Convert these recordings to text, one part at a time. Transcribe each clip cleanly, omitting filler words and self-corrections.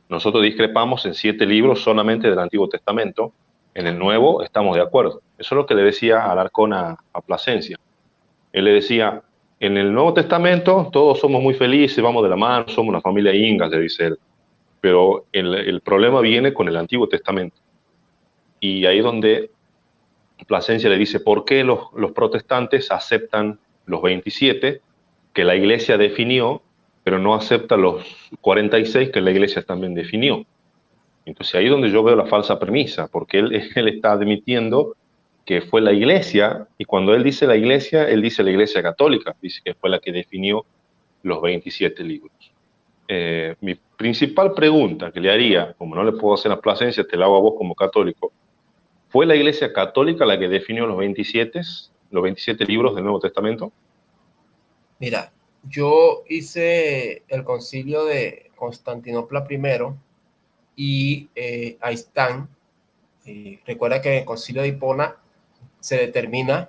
Nosotros discrepamos en 7 libros solamente del Antiguo Testamento. En el Nuevo estamos de acuerdo. Eso es lo que le decía Alarcón a Plasencia. Él le decía, en el Nuevo Testamento todos somos muy felices, vamos de la mano, somos una familia inga, le dice él. Pero el problema viene con el Antiguo Testamento. Y ahí es donde Plasencia le dice, ¿por qué los protestantes aceptan los 27 que la iglesia definió, pero no acepta los 46 que la iglesia también definió? Entonces ahí es donde yo veo la falsa premisa, porque él está admitiendo que fue la iglesia, y cuando él dice la iglesia católica, dice que fue la que definió los 27 libros. Mi principal pregunta que le haría, como no le puedo hacer a Plasencia, te la hago a vos como católico, ¿fue la iglesia católica la que definió los 27 libros del Nuevo Testamento? Mira, yo hice el concilio de Constantinopla I y ahí están. Recuerda que en el concilio de Hipona se determina,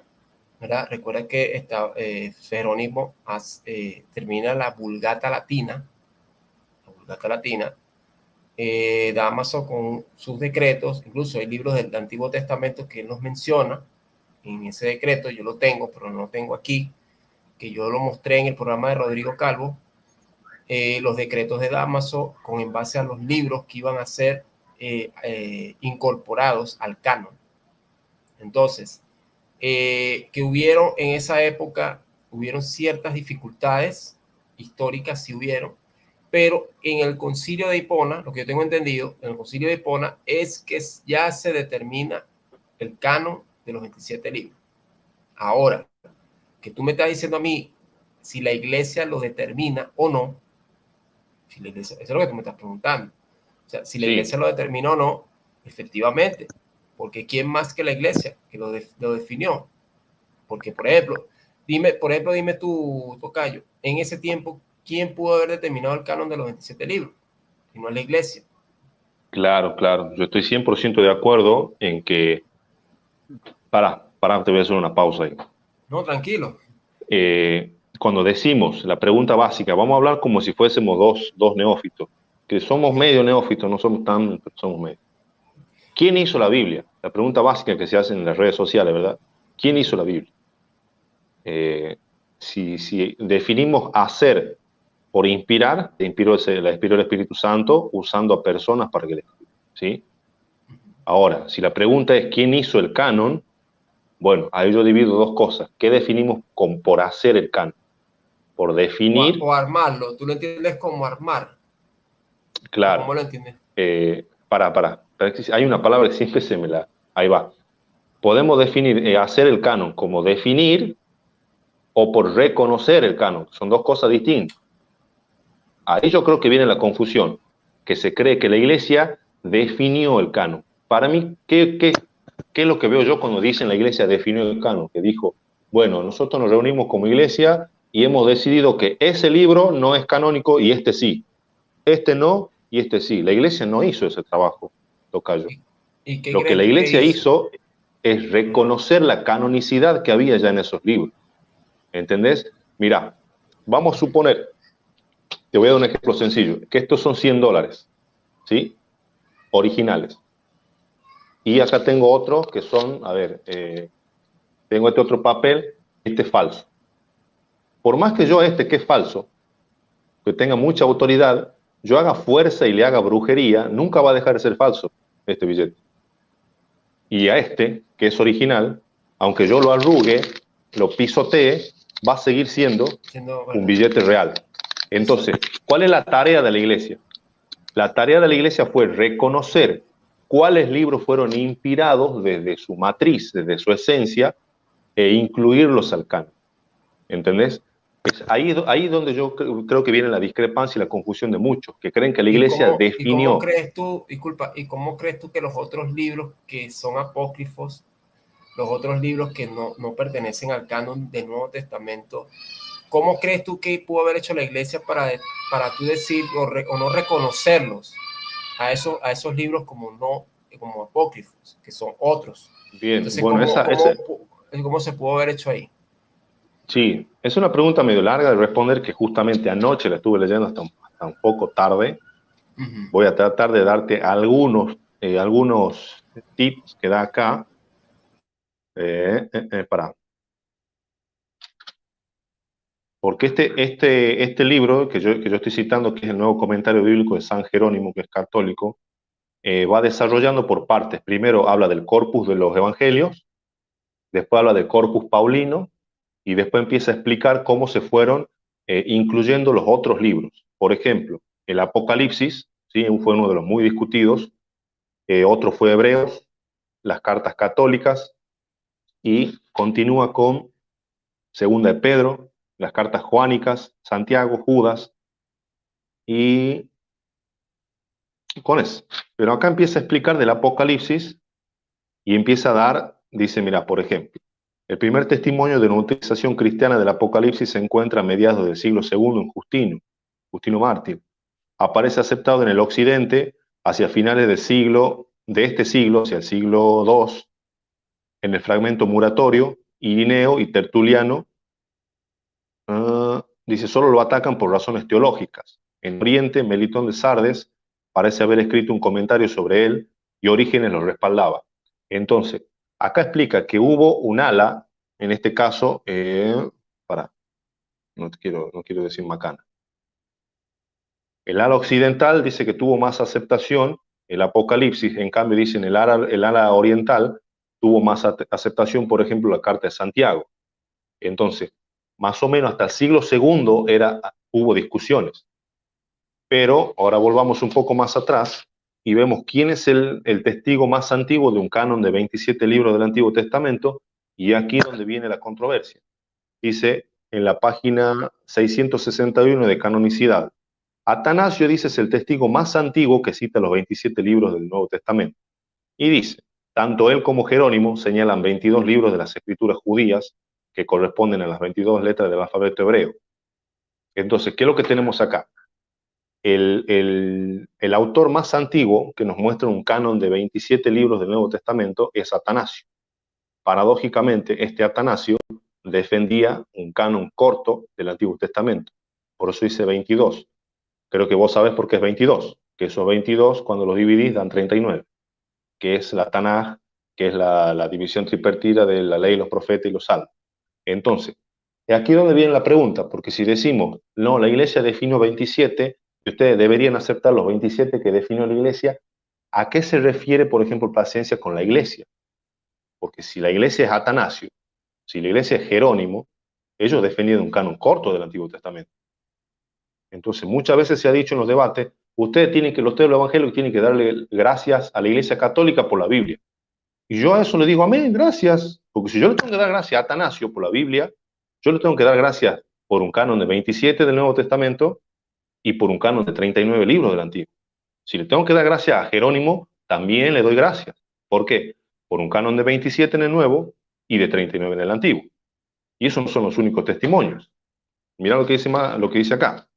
¿verdad? Recuerda que Jerónimo termina la Vulgata Latina, Dámaso con sus decretos, incluso hay libros del Antiguo Testamento que él nos menciona en ese decreto, yo lo tengo, pero no lo tengo aquí, que yo lo mostré en el programa de Rodrigo Calvo, los decretos de Dámaso en base a los libros que iban a ser incorporados al canon. Entonces, que hubieron en esa época, hubieron ciertas dificultades históricas, sí hubieron, pero en el concilio de Hipona, lo que yo tengo entendido, en el concilio de Hipona es que ya se determina el canon de los 27 libros. Ahora, que tú me estás diciendo a mí si la iglesia lo determina o no, si la iglesia, eso es lo que tú me estás preguntando. O sea, si la iglesia lo determina o no, efectivamente, porque ¿quién más que la iglesia que lo definió? Porque, por ejemplo, dime tú, tocayo, en ese tiempo, ¿quién pudo haber determinado el canon de los 27 libros? Si no es la iglesia. Claro, claro. Yo estoy 100% de acuerdo en que... te voy a hacer una pausa ahí. No, tranquilo. Cuando decimos la pregunta básica, vamos a hablar como si fuésemos dos neófitos, que somos medio neófitos, no somos tan, pero somos medio. ¿Quién hizo la Biblia? La pregunta básica que se hace en las redes sociales, ¿verdad? ¿Quién hizo la Biblia? Si definimos hacer por inspirar, la inspiró el Espíritu Santo usando a personas para que le escriban, ¿sí? Ahora, si la pregunta es ¿quién hizo el canon? Bueno, ahí yo divido dos cosas. ¿Qué definimos por hacer el canon? Por definir... O armarlo, tú lo entiendes como armar. Claro. ¿Cómo lo entiendes? Hay una palabra que siempre se me la... Ahí va. Podemos definir, hacer el canon como definir o por reconocer el canon. Son dos cosas distintas. Ahí yo creo que viene la confusión, que se cree que la iglesia definió el canon. Para mí, ¿qué es lo que veo yo cuando dicen la iglesia definió el canon? Que dijo, bueno, nosotros nos reunimos como iglesia y hemos decidido que ese libro no es canónico y este sí. Este no y este sí. La iglesia no hizo ese trabajo, tocayo. ¿Y Lo que la iglesia hizo es reconocer la canonicidad que había ya en esos libros. ¿Entendés? Mira, vamos a suponer, te voy a dar un ejemplo sencillo, que estos son $100, ¿sí? Originales. Y acá tengo otros que son, a ver, tengo este otro papel, este es falso. Por más que yo que es falso, que tenga mucha autoridad, yo haga fuerza y le haga brujería, nunca va a dejar de ser falso este billete. Y a este, que es original, aunque yo lo arrugue, lo pisotee, va a seguir siendo un billete real. Entonces, ¿cuál es la tarea de la iglesia? La tarea de la iglesia fue reconocer cuáles libros fueron inspirados desde su matriz, desde su esencia, e incluirlos al canon. ¿Entendés? Es ahí donde yo creo que viene la discrepancia y la confusión de muchos, que creen que la iglesia definió. ¿Y cómo crees tú que los otros libros que son apócrifos, los otros libros que no pertenecen al canon del Nuevo Testamento, cómo crees tú que pudo haber hecho la iglesia para tú decir o no reconocerlos a esos libros como apócrifos, que son otros? Bien, entonces, bueno, ¿cómo se pudo haber hecho ahí? Sí, es una pregunta medio larga de responder que justamente anoche la estuve leyendo hasta un poco tarde Ujú. Voy a tratar de darte algunos tips que da acá. Para. Porque este libro que yo estoy citando, que es el Nuevo Comentario Bíblico de San Jerónimo, que es católico, va desarrollando por partes. Primero habla del corpus de los evangelios, después habla del corpus paulino, y después empieza a explicar cómo se fueron incluyendo los otros libros. Por ejemplo, el Apocalipsis, ¿sí? Fue uno de los muy discutidos, otro fue Hebreos, las cartas católicas, y continúa con Segunda de Pedro, las cartas joánicas, Santiago, Judas, y con eso. Pero acá empieza a explicar del Apocalipsis y empieza a dar, dice, mira, por ejemplo, el primer testimonio de una utilización cristiana del Apocalipsis se encuentra a mediados del siglo II en Justino Mártir. Aparece aceptado en el Occidente hacia finales de este siglo, hacia el siglo II, en el fragmento Muratorio, Irineo y Tertuliano. Dice, solo lo atacan por razones teológicas. En Oriente, Melitón de Sardes parece haber escrito un comentario sobre él y Orígenes lo respaldaba. Entonces, acá explica que hubo un ala, en este caso, no quiero decir macana. El ala occidental dice que tuvo más aceptación, el Apocalipsis, en cambio, dicen el ala oriental tuvo más aceptación, por ejemplo, la Carta de Santiago. Entonces, más o menos hasta el siglo II hubo discusiones. Pero ahora volvamos un poco más atrás y vemos quién es el testigo más antiguo de un canon de 27 libros del Antiguo Testamento, y aquí donde viene la controversia. Dice en la página 661 de Canonicidad, Atanasio, dice, es el testigo más antiguo que cita los 27 libros del Nuevo Testamento. Y dice, tanto él como Jerónimo señalan 22 libros de las escrituras judías que corresponden a las 22 letras del alfabeto hebreo. Entonces, ¿qué es lo que tenemos acá? El autor más antiguo que nos muestra un canon de 27 libros del Nuevo Testamento es Atanasio. Paradójicamente, este Atanasio defendía un canon corto del Antiguo Testamento. Por eso dice 22. Creo que vos sabés por qué es 22. Que esos 22, cuando los dividís, dan 39. Que es la Tanaj, que es la división tripartita de la ley, los profetas y los salmos. Entonces, aquí es donde viene la pregunta, porque si decimos, no, la iglesia definió 27, y ustedes deberían aceptar los 27 que definió la iglesia, ¿a qué se refiere, por ejemplo, Paciencia con la iglesia? Porque si la iglesia es Atanasio, si la iglesia es Jerónimo, ellos defendían un canon corto del Antiguo Testamento. Entonces, muchas veces se ha dicho en los debates, ustedes los evangélicos tienen que darle gracias a la iglesia católica por la Biblia. Y yo a eso le digo, amén, gracias. Porque si yo le tengo que dar gracias a Atanasio por la Biblia, yo le tengo que dar gracias por un canon de 27 del Nuevo Testamento y por un canon de 39 libros del Antiguo. Si le tengo que dar gracias a Jerónimo, también le doy gracias. ¿Por qué? Por un canon de 27 en el Nuevo y de 39 en el Antiguo. Y esos no son los únicos testimonios. Mira lo que dice acá.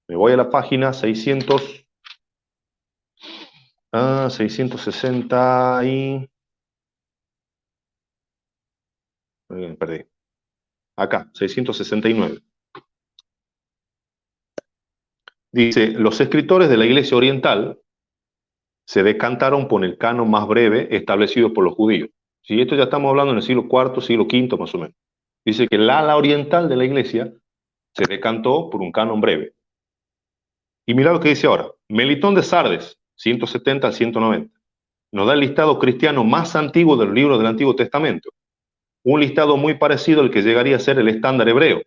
Me voy a la página 660 y... Perdí. Acá, 669. Dice, los escritores de la Iglesia Oriental se decantaron por el canon más breve establecido por los judíos. Si esto ya estamos hablando en el siglo IV, siglo V más o menos. Dice que el ala oriental de la Iglesia se decantó por un canon breve. Y mira lo que dice ahora. Melitón de Sardes, 170 al 190. Nos da el listado cristiano más antiguo de los libros del Antiguo Testamento. Un listado muy parecido al que llegaría a ser el estándar hebreo.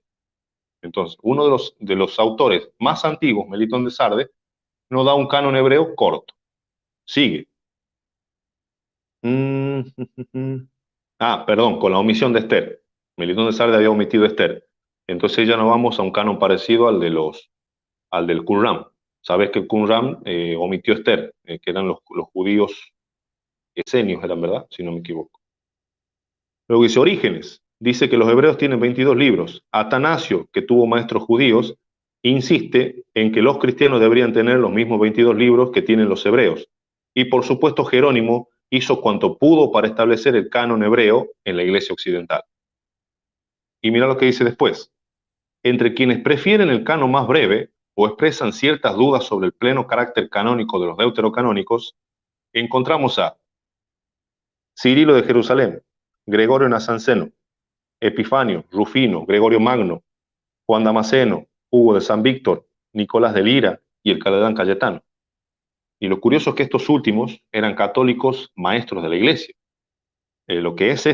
Entonces, uno de los autores más antiguos, Melitón de Sardes, nos da un canon hebreo corto. Sigue. Perdón, con la omisión de Esther. Melitón de Sardes había omitido Esther. Entonces ya nos vamos a un canon parecido al del Qumran. Sabes que el Qumran omitió Esther, que eran los judíos esenios, eran, ¿verdad? Si no me equivoco. Luego dice Orígenes. Dice que los hebreos tienen 22 libros. Atanasio, que tuvo maestros judíos, insiste en que los cristianos deberían tener los mismos 22 libros que tienen los hebreos. Y por supuesto Jerónimo hizo cuanto pudo para establecer el canon hebreo en la iglesia occidental. Y mira lo que dice después. Entre quienes prefieren el canon más breve, o expresan ciertas dudas sobre el pleno carácter canónico de los deuterocanónicos, encontramos a Cirilo de Jerusalén, Gregorio Nazanceno, Epifanio, Rufino, Gregorio Magno, Juan Damasceno, Hugo de San Víctor, Nicolás de Lira y el cardenal Cayetano. Y lo curioso es que estos últimos eran católicos maestros de la iglesia. Lo que es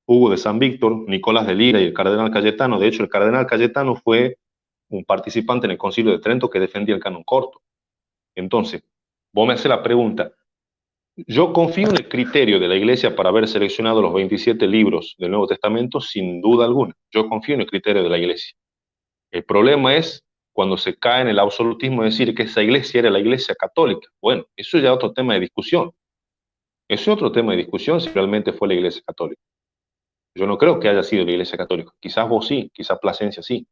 Hugo de San Víctor, Nicolás de Lira y el cardenal Cayetano, de hecho el cardenal Cayetano fue un participante en el Concilio de Trento que defendía el canon corto. Entonces, vos me haces la pregunta, yo confío en el criterio de la iglesia para haber seleccionado los 27 libros del Nuevo Testamento, sin duda alguna. Yo confío en el criterio de la iglesia. El problema es cuando se cae en el absolutismo de decir que esa iglesia era la iglesia católica. Bueno, eso ya es otro tema de discusión. Eso es otro tema de discusión si realmente fue la iglesia católica. Yo no creo que haya sido la iglesia católica. Quizás vos sí, quizás Plasencia sí.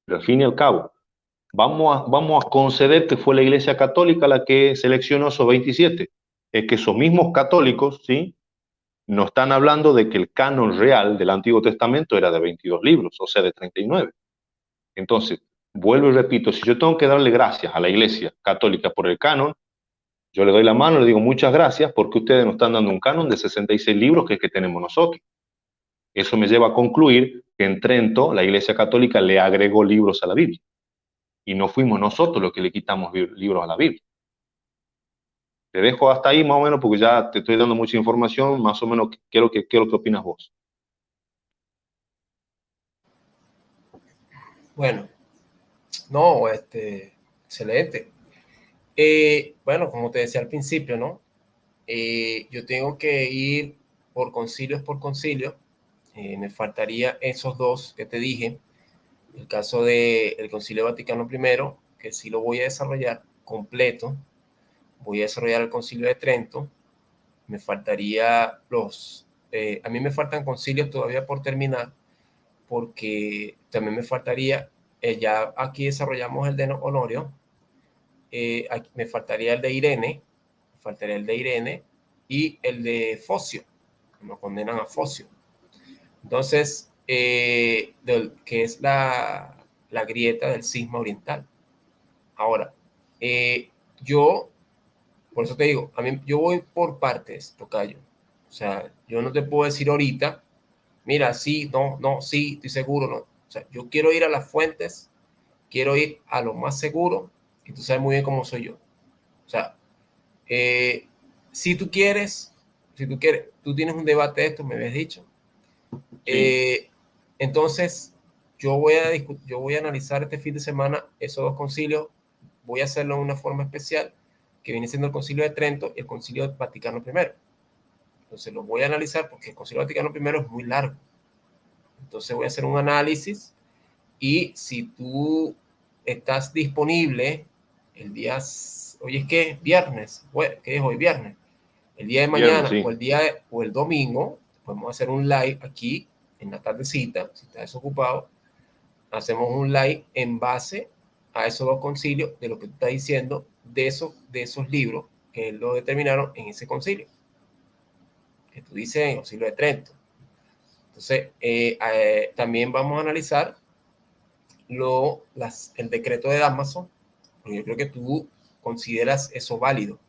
Pero al fin y al cabo, vamos a conceder que fue la iglesia católica la que seleccionó esos 27. Es que esos mismos católicos, ¿sí?, no están hablando de que el canon real del Antiguo Testamento era de 22 libros, o sea, de 39. Entonces, vuelvo y repito, si yo tengo que darle gracias a la iglesia católica por el canon, yo le doy la mano y le digo muchas gracias porque ustedes nos están dando un canon de 66 libros que es que tenemos nosotros. Eso me lleva a concluir que en Trento la iglesia católica le agregó libros a la Biblia. Y no fuimos nosotros los que le quitamos libros a la Biblia. Te dejo hasta ahí más o menos porque ya te estoy dando mucha información, más o menos qué es lo que opinas vos. Bueno, no, excelente. Bueno, como te decía al principio, ¿no? Yo tengo que ir por concilio. Me faltaría esos dos que te dije. El caso del Concilio Vaticano I, que sí lo voy a desarrollar completo. Voy a desarrollar el Concilio de Trento. Me faltaría a mí me faltan concilios todavía por terminar, porque también me faltaría, ya aquí desarrollamos el de Honorio, me faltaría el de Irene y el de Focio, nos condenan a Focio. Entonces, que es la grieta del cisma oriental. Ahora, yo, por eso te digo, yo voy por partes, tocayo. O sea, yo no te puedo decir ahorita, mira, sí, no, no, sí, estoy seguro, no. O sea, yo quiero ir a las fuentes, quiero ir a lo más seguro, y tú sabes muy bien cómo soy yo. O sea, eh, si tú quieres, tú tienes un debate de esto, me habías dicho. Sí. Entonces, yo voy a analizar este fin de semana esos dos concilios, voy a hacerlo de una forma especial, que viene siendo el Concilio de Trento y el Concilio Vaticano I. Entonces, los voy a analizar porque el Concilio Vaticano I es muy largo. Entonces, voy a hacer un análisis y si tú estás disponible el día, hoy es que viernes, ¿qué es hoy? Viernes. El día de Viernes, mañana sí. o el domingo, podemos hacer un live aquí en la tardecita, si estás desocupado, hacemos un live en base a esos dos concilios, de lo que tú estás diciendo, de esos libros que lo determinaron en ese concilio, que tú dices en el Concilio de Trento. Entonces, también vamos a analizar el decreto de Damaso, porque yo creo que tú consideras eso válido,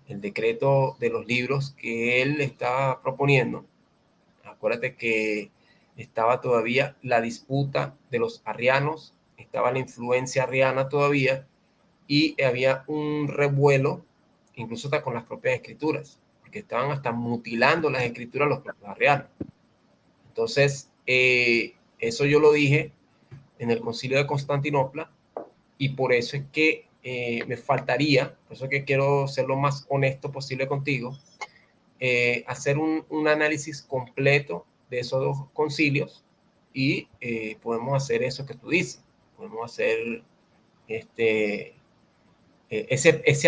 el decreto de los libros que él está proponiendo. Acuérdate que estaba todavía la disputa de los arrianos, estaba la influencia arriana todavía, y había un revuelo, incluso hasta con las propias escrituras, porque estaban hasta mutilando las escrituras los arrianos. Entonces, eso yo lo dije en el Concilio de Constantinopla, y por eso es que me faltaría, por eso es que quiero ser lo más honesto posible contigo, hacer un análisis completo de esos dos concilios y podemos hacer eso que tú dices, podemos hacer ese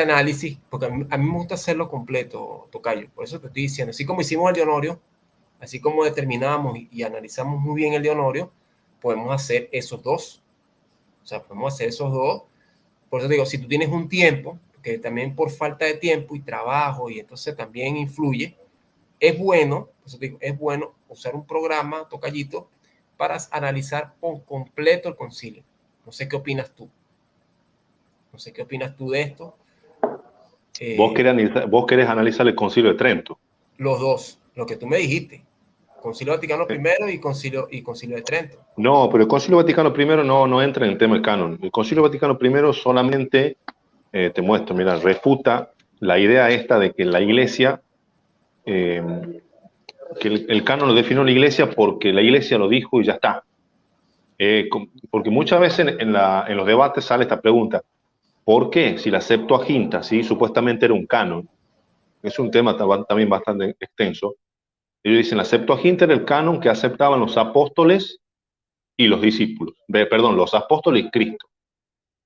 análisis, porque a mí me gusta hacerlo completo, tocayo, por eso te estoy diciendo, así como hicimos el de Honorio, así como determinamos y analizamos muy bien el de Honorio, podemos hacer esos dos, o sea, podemos hacer esos dos. Por eso te digo, si tú tienes un tiempo, que también por falta de tiempo y trabajo, y entonces también influye, es bueno, por eso te digo, es bueno usar un programa, tocallito, para analizar por completo el concilio. No sé qué opinas tú. No sé qué opinas tú de esto. Vos querés analizar el Concilio de Trento. Los dos, lo que tú me dijiste. Concilio Vaticano I y Concilio de Trento. No, pero el Concilio Vaticano I no entra en el tema del canon. El Concilio Vaticano I solamente, te muestro, mira, refuta la idea esta de que la Iglesia, que el canon lo definió la Iglesia porque la Iglesia lo dijo y ya está. Porque muchas veces en los debates sale esta pregunta: ¿por qué si la Septuaginta, sí, supuestamente era un canon? Es un tema también bastante extenso. Ellos dicen, la Septuaginta era el canon que aceptaban los apóstoles y los discípulos, perdón, los apóstoles y Cristo.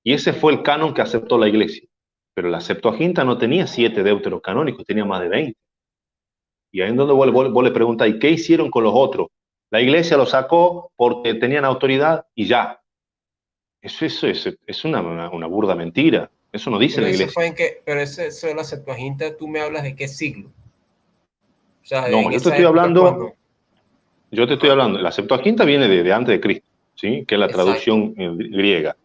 Y ese fue el canon que aceptó la Iglesia. Pero la Septuaginta no tenía 7 deuteros canónicos, tenía más de 20. Y ahí es donde vos le preguntas, ¿y qué hicieron con los otros? La Iglesia los sacó porque tenían autoridad y ya. Eso es una burda mentira. Eso no dice Pero la eso Iglesia. fue en que, pero eso de la Septuaginta, tú me hablas de qué siglo. O sea, No, en esa época cuando. yo te estoy hablando, la Septuaginta viene de antes de Cristo, ¿sí? Que es la Exacto, traducción griega. A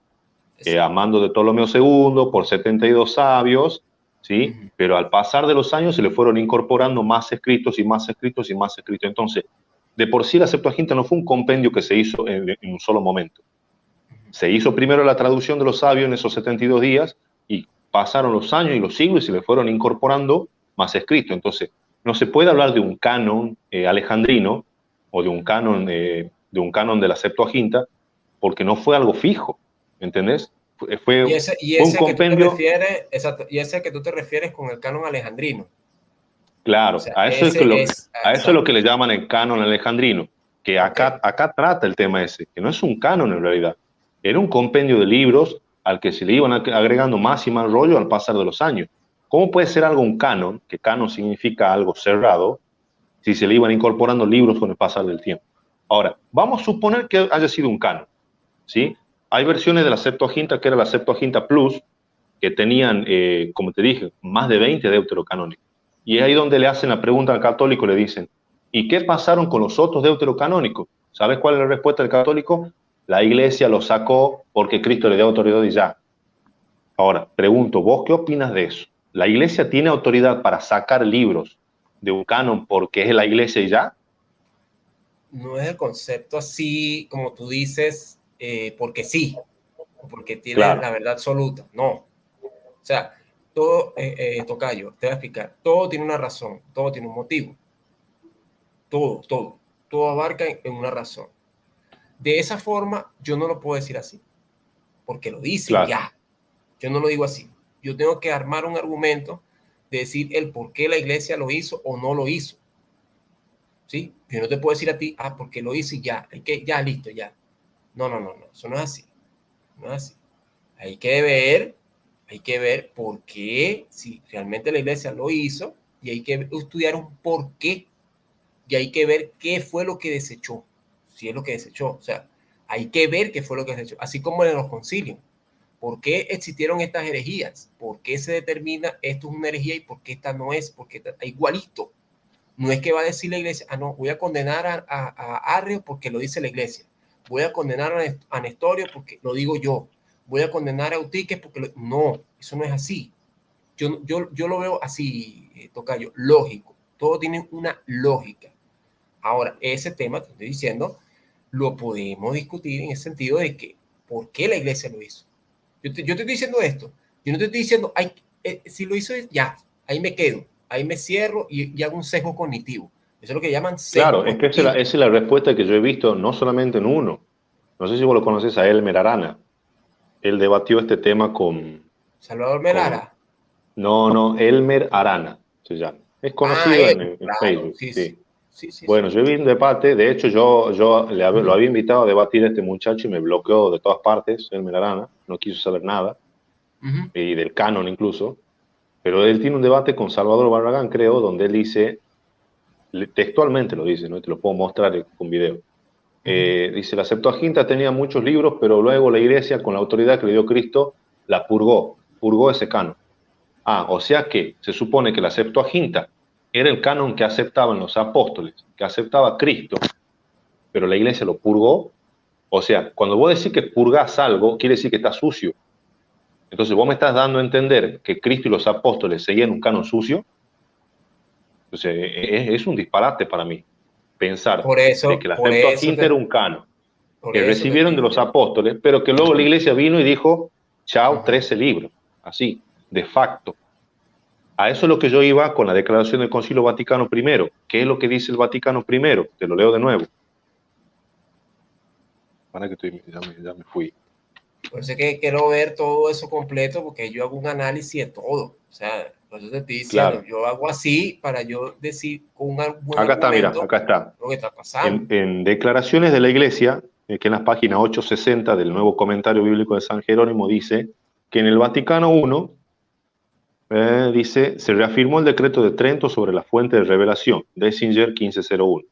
exacto. mando de Ptolomeo II por 72 sabios, ¿sí? Uh-huh. Pero al pasar de los años se le fueron incorporando más escritos y más escritos y más escritos. Entonces, de por sí la Septuaginta no fue un compendio que se hizo en un solo momento. Se hizo primero la traducción de los sabios en esos 72 días y pasaron los años y los siglos y se le fueron incorporando más escritos. Entonces, no se puede hablar de un canon alejandrino o de un canon de la Septuaginta porque no fue algo fijo, ¿entendés? Fue un ese que tú te compendio. refieres, exacto, y ese que tú te refieres con el canon alejandrino. O Claro, sea, a eso es, ese es, a eso es lo exacto. que le llaman el canon alejandrino, que Ok. acá trata el tema ese, que no es un canon en realidad, era un compendio de libros al que se le iban agregando más y más rollo al pasar de los años. ¿Cómo puede ser algo un canon, que canon significa algo cerrado, si se le iban incorporando libros con el pasar del tiempo? Ahora, vamos a suponer que haya sido un canon, ¿sí? Hay versiones de la Septuaginta, que era la Septuaginta Plus, que tenían, como te dije, más de 20 deuterocanónicos. Y es ahí donde le hacen la pregunta al católico, le dicen, ¿y qué pasaron con los otros deuterocanónicos? ¿Sabes cuál es la respuesta del católico? La Iglesia los sacó porque Cristo le dio autoridad y ya. Ahora, pregunto, ¿vos qué opinas de eso? ¿La Iglesia tiene autoridad para sacar libros de un canon porque es la Iglesia y ya? No es el concepto así, como tú dices, porque sí, o porque tiene Claro, la verdad absoluta. No. O sea, todo, Tocayo, te voy a explicar. Todo tiene una razón, todo tiene un motivo. Todo abarca en una razón. De esa forma, yo no lo puedo decir así, porque lo dice y claro, ya. Yo no lo digo así. Yo tengo que armar un argumento de decir el por qué la iglesia lo hizo o no lo hizo. ¿Sí? Yo no te puedo decir a ti, porque lo hice y ya, hay que, ya, listo, ya. No, eso no es así. No es así. Hay hay que ver por qué, si realmente la iglesia lo hizo, y hay que estudiar un por qué, y hay que ver qué fue lo que desechó, si es lo que desechó. O sea, hay que ver qué fue lo que desechó, así como en los concilios. ¿Por qué existieron estas herejías? ¿Por qué se determina esto es una herejía y por qué esta no es? Porque está igualito. No es que va a decir la iglesia, no, voy a condenar a Arrio porque lo dice la iglesia. Voy a condenar a Nestorio porque lo digo yo. Voy a condenar a Eutiques porque no, eso no es así. Yo lo veo así, Tocayo, lógico. Todo tiene una lógica. Ahora, ese tema, te estoy diciendo, lo podemos discutir en el sentido de que, ¿por qué la iglesia lo hizo? Yo te estoy diciendo esto. Yo no te estoy diciendo, si lo hizo, ya, ahí me quedo, ahí me cierro y hago un sesgo cognitivo. Eso es lo que llaman sesgo claro, es que cognitivo. esa es la respuesta que yo he visto no solamente en uno. No sé si vos lo conoces a Elmer Arana. Él debatió este tema Salvador con Melara. no, Elmer Arana se llama. Es Ah, conocido él, en claro, Facebook, sí, sí. sí. Sí, sí, sí. Bueno, yo vi un debate, de hecho lo había invitado a debatir a este muchacho y me bloqueó de todas partes, Elmer Arana, no quiso saber nada, y del canon incluso, pero él tiene un debate con Salvador Barragán, creo, donde él dice, textualmente lo dice, ¿no? Te lo puedo mostrar con video. Dice, la Septuaginta tenía muchos libros, pero luego la iglesia, con la autoridad que le dio Cristo, la purgó ese canon. O sea que se supone que la Septuaginta era el canon que aceptaban los apóstoles, que aceptaba Cristo, pero la iglesia lo purgó. O sea, cuando vos decís que purgás algo, quiere decir que está sucio. Entonces vos me estás dando a entender que Cristo y los apóstoles seguían un canon sucio. Entonces es un disparate para mí pensar de que la Septuaginta era un canon que te recibieron estoy de los diciendo. apóstoles, pero que luego la iglesia vino y dijo, chao, Ujú. 13 libros, así, de facto. A eso es lo que yo iba con la declaración del Concilio Vaticano I. ¿Qué es lo que dice el Vaticano I? Te lo leo de nuevo. Para que ya me fui. Por eso es que quiero ver todo eso completo, porque yo hago un análisis de todo. O sea, por eso te estoy diciendo, Claro. yo hago así para yo decir con un buen Acá está, mira, argumento acá está. lo que está pasando. En Declaraciones de la Iglesia, que en la página 860 del Nuevo Comentario Bíblico de San Jerónimo dice que en el Vaticano I, dice, se reafirmó el decreto de Trento sobre la fuente de revelación, Dessinger 1501,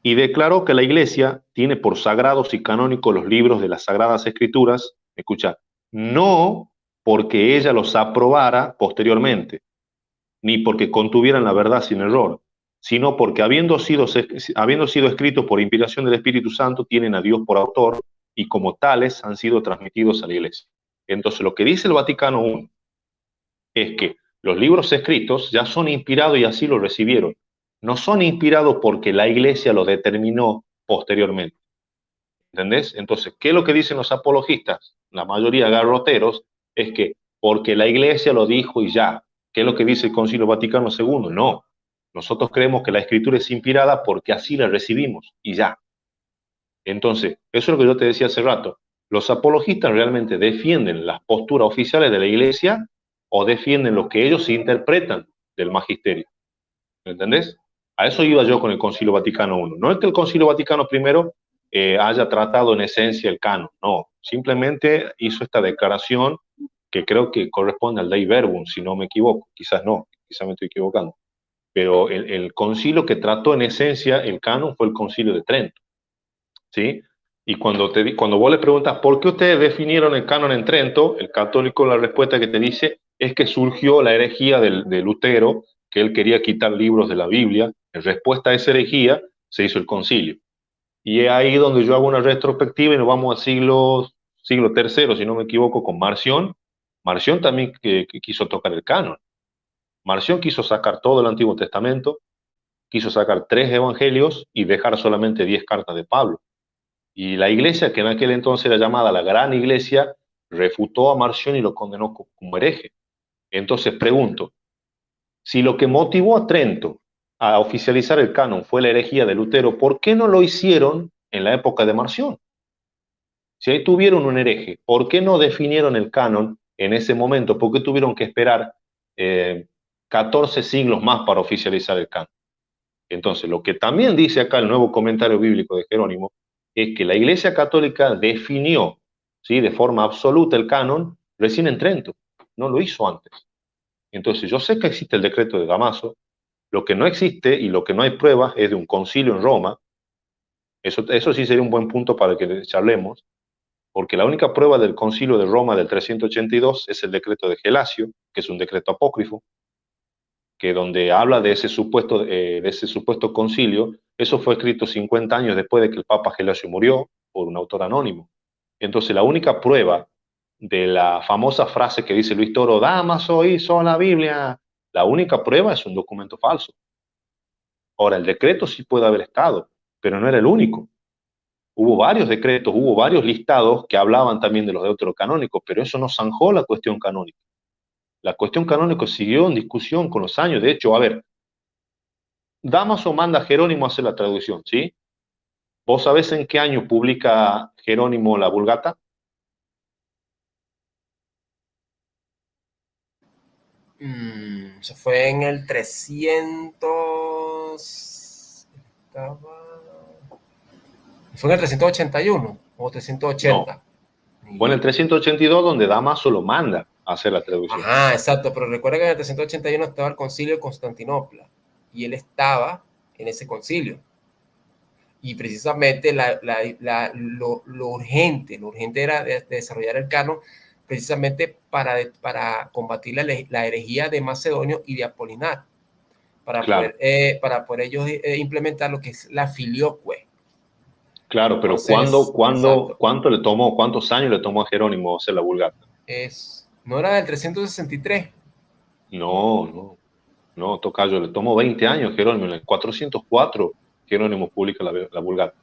y declaró que la Iglesia tiene por sagrados y canónicos los libros de las Sagradas Escrituras, escucha, no porque ella los aprobara posteriormente, ni porque contuvieran la verdad sin error, sino porque habiendo sido escritos por inspiración del Espíritu Santo, tienen a Dios por autor y como tales han sido transmitidos a la Iglesia. Entonces, lo que dice el Vaticano I es que los libros escritos ya son inspirados y así lo recibieron. No son inspirados porque la Iglesia lo determinó posteriormente. ¿Entendés? Entonces, ¿qué es lo que dicen los apologistas? La mayoría garroteros es que porque la Iglesia lo dijo y ya. ¿Qué es lo que dice el Concilio Vaticano II? No. Nosotros creemos que la Escritura es inspirada porque así la recibimos y ya. Entonces, eso es lo que yo te decía hace rato. ¿Los apologistas realmente defienden las posturas oficiales de la Iglesia o defienden lo que ellos interpretan del magisterio? ¿Me entendés? A eso iba yo con el Concilio Vaticano I. No es que el Concilio Vaticano I haya tratado en esencia el canon, no. Simplemente hizo esta declaración que creo que corresponde al Dei Verbum, si no me equivoco. Quizás no, quizás me estoy equivocando. Pero el concilio que trató en esencia el canon fue el Concilio de Trento, ¿sí? Y cuando vos le preguntas por qué ustedes definieron el canon en Trento, el católico la respuesta que te dice es que surgió la herejía de Lutero, que él quería quitar libros de la Biblia. En respuesta a esa herejía se hizo el concilio. Y es ahí donde yo hago una retrospectiva y nos vamos al siglo III, si no me equivoco, con Marción. Marción también que quiso tocar el canon. Marción quiso sacar todo el Antiguo Testamento, quiso sacar 3 evangelios y dejar solamente 10 cartas de Pablo. Y la iglesia, que en aquel entonces era llamada la Gran Iglesia, refutó a Marción y lo condenó como hereje. Entonces pregunto, si lo que motivó a Trento a oficializar el canon fue la herejía de Lutero, ¿por qué no lo hicieron en la época de Marción? Si ahí tuvieron un hereje, ¿por qué no definieron el canon en ese momento? ¿Por qué tuvieron que esperar 14 siglos más para oficializar el canon? Entonces, lo que también dice acá el nuevo comentario bíblico de Jerónimo es que la Iglesia Católica definió, ¿sí?, de forma absoluta el canon recién en Trento, no lo hizo antes. Entonces, yo sé que existe el decreto de Damaso, lo que no existe y lo que no hay pruebas es de un concilio en Roma. Eso sí sería un buen punto para que charlemos, porque la única prueba del concilio de Roma del 382 es el decreto de Gelasio, que es un decreto apócrifo, que donde habla de ese supuesto concilio, eso fue escrito 50 años después de que el Papa Gelasio murió por un autor anónimo. Entonces, la única prueba de la famosa frase que dice Luis Toro, Damaso hizo la Biblia, la única prueba es un documento falso. Ahora, el decreto sí puede haber estado, pero no era el único. Hubo varios decretos, hubo varios listados que hablaban también de los deuterocanónicos, pero eso no zanjó la cuestión canónica. La cuestión canónica siguió en discusión con los años. De hecho, a ver, Damaso manda a Jerónimo a hacer la traducción, ¿sí? ¿Vos sabés en qué año publica Jerónimo la Vulgata? Se fue en el 300. Fue en el 381 o No, 380. fue en el 382 donde Damaso lo manda a hacer la traducción. Ajá, exacto, pero recuerda que en el 381 estaba el concilio de Constantinopla y él estaba en ese concilio. Y precisamente lo urgente era de desarrollar el canon precisamente para combatir la herejía de Macedonio y de Apolinar, Claro, para poder ellos implementar lo que es la filioque. claro, pero Entonces, exacto, ¿cuánto le tomó, cuántos años le tomó a Jerónimo hacer la Vulgata? ¿No era del 363? No, tocayo, le tomó 20 años Jerónimo. En el 404 Jerónimo publica la Vulgata.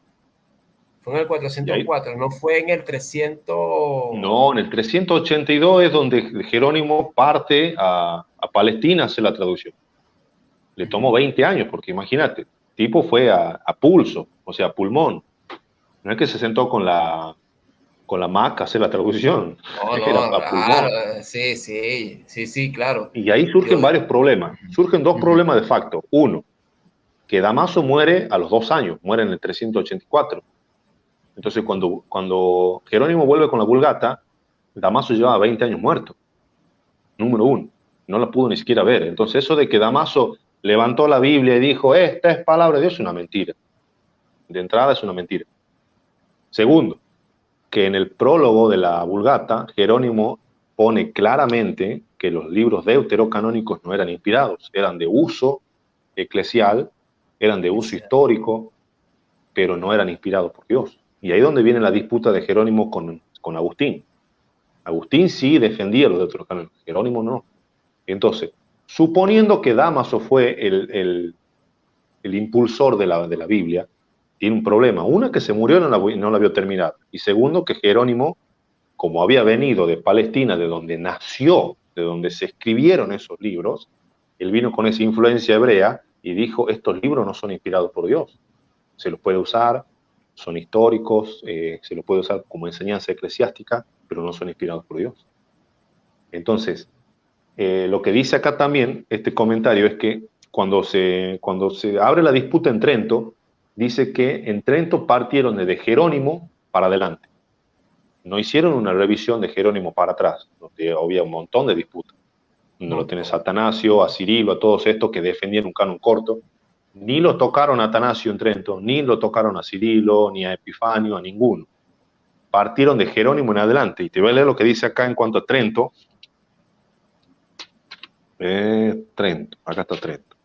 Fue en el Y ahí, 404, no fue en el 300. no, en el 382 es donde Jerónimo parte a Palestina a hacer la traducción. Le tomó 20 años, porque imagínate, tipo fue a pulso, o sea, a pulmón. No es que se sentó con la Mac a hacer la traducción, No, era no, a pulmón. claro, sí, sí, sí, sí, claro. Y ahí Yo, surgen varios problemas. Surgen dos problemas de facto. Uno, que Damaso muere a los 2 años, muere en el 384. Entonces, cuando Jerónimo vuelve con la Vulgata, Damaso llevaba 20 años muerto, número uno. No la pudo ni siquiera ver. Entonces, eso de que Damaso levantó la Biblia y dijo, esta es palabra de Dios, es una mentira. De entrada es una mentira. Segundo, que en el prólogo de la Vulgata, Jerónimo pone claramente que los libros deuterocanónicos no eran inspirados, eran de uso eclesial, eran de uso histórico, pero no eran inspirados por Dios. Y ahí es donde viene la disputa de Jerónimo con Agustín. Agustín sí defendía los deuterocanónicos, Jerónimo no. Entonces, suponiendo que Dámaso fue el impulsor de la Biblia, tiene un problema. Una, que se murió y no la vio terminada. Y segundo, que Jerónimo, como había venido de Palestina, de donde nació, de donde se escribieron esos libros, él vino con esa influencia hebrea y dijo, estos libros no son inspirados por Dios. Se los puede usar, son históricos, se los puede usar como enseñanza eclesiástica, pero no son inspirados por Dios. Entonces, lo que dice acá también este comentario es que cuando se abre la disputa en Trento, dice que en Trento partieron desde Jerónimo para adelante. No hicieron una revisión de Jerónimo para atrás, donde había un montón de disputas. No lo tenés a Atanasio, a Cirilo, a todos estos que defendían un canon corto. Ni lo tocaron a Atanasio en Trento, ni lo tocaron a Cirilo, ni a Epifanio, a ninguno. Partieron de Jerónimo en adelante. Y te voy a leer lo que dice acá en cuanto a Trento. Trento, acá está Trento.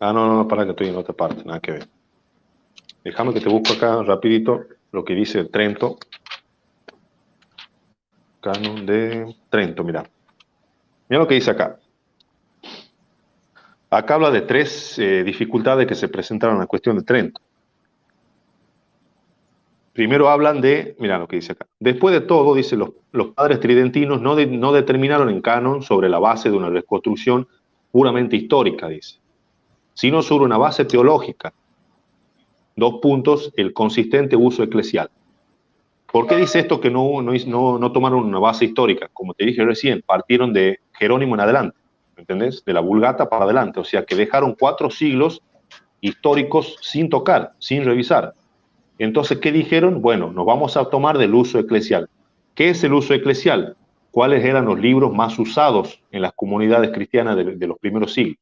No, para que estoy en otra parte, nada que ver. Déjame que te busco acá rapidito lo que dice Trento. Canon de Trento, mira. Mira lo que dice acá. Acá habla de tres dificultades que se presentaron en la cuestión de Trento. Primero hablan de, mira lo que dice acá. Después de todo, dice, los padres tridentinos no determinaron en canon sobre la base de una reconstrucción puramente histórica, dice, sino sobre una base teológica. 2 puntos, el consistente uso eclesial. ¿Por qué dice esto que no tomaron una base histórica? Como te dije recién, partieron de Jerónimo en adelante, ¿entendés? De la Vulgata para adelante, o sea que dejaron 4 siglos históricos sin tocar, sin revisar. Entonces, ¿qué dijeron? Bueno, nos vamos a tomar del uso eclesial. ¿Qué es el uso eclesial? ¿Cuáles eran los libros más usados en las comunidades cristianas de los primeros siglos?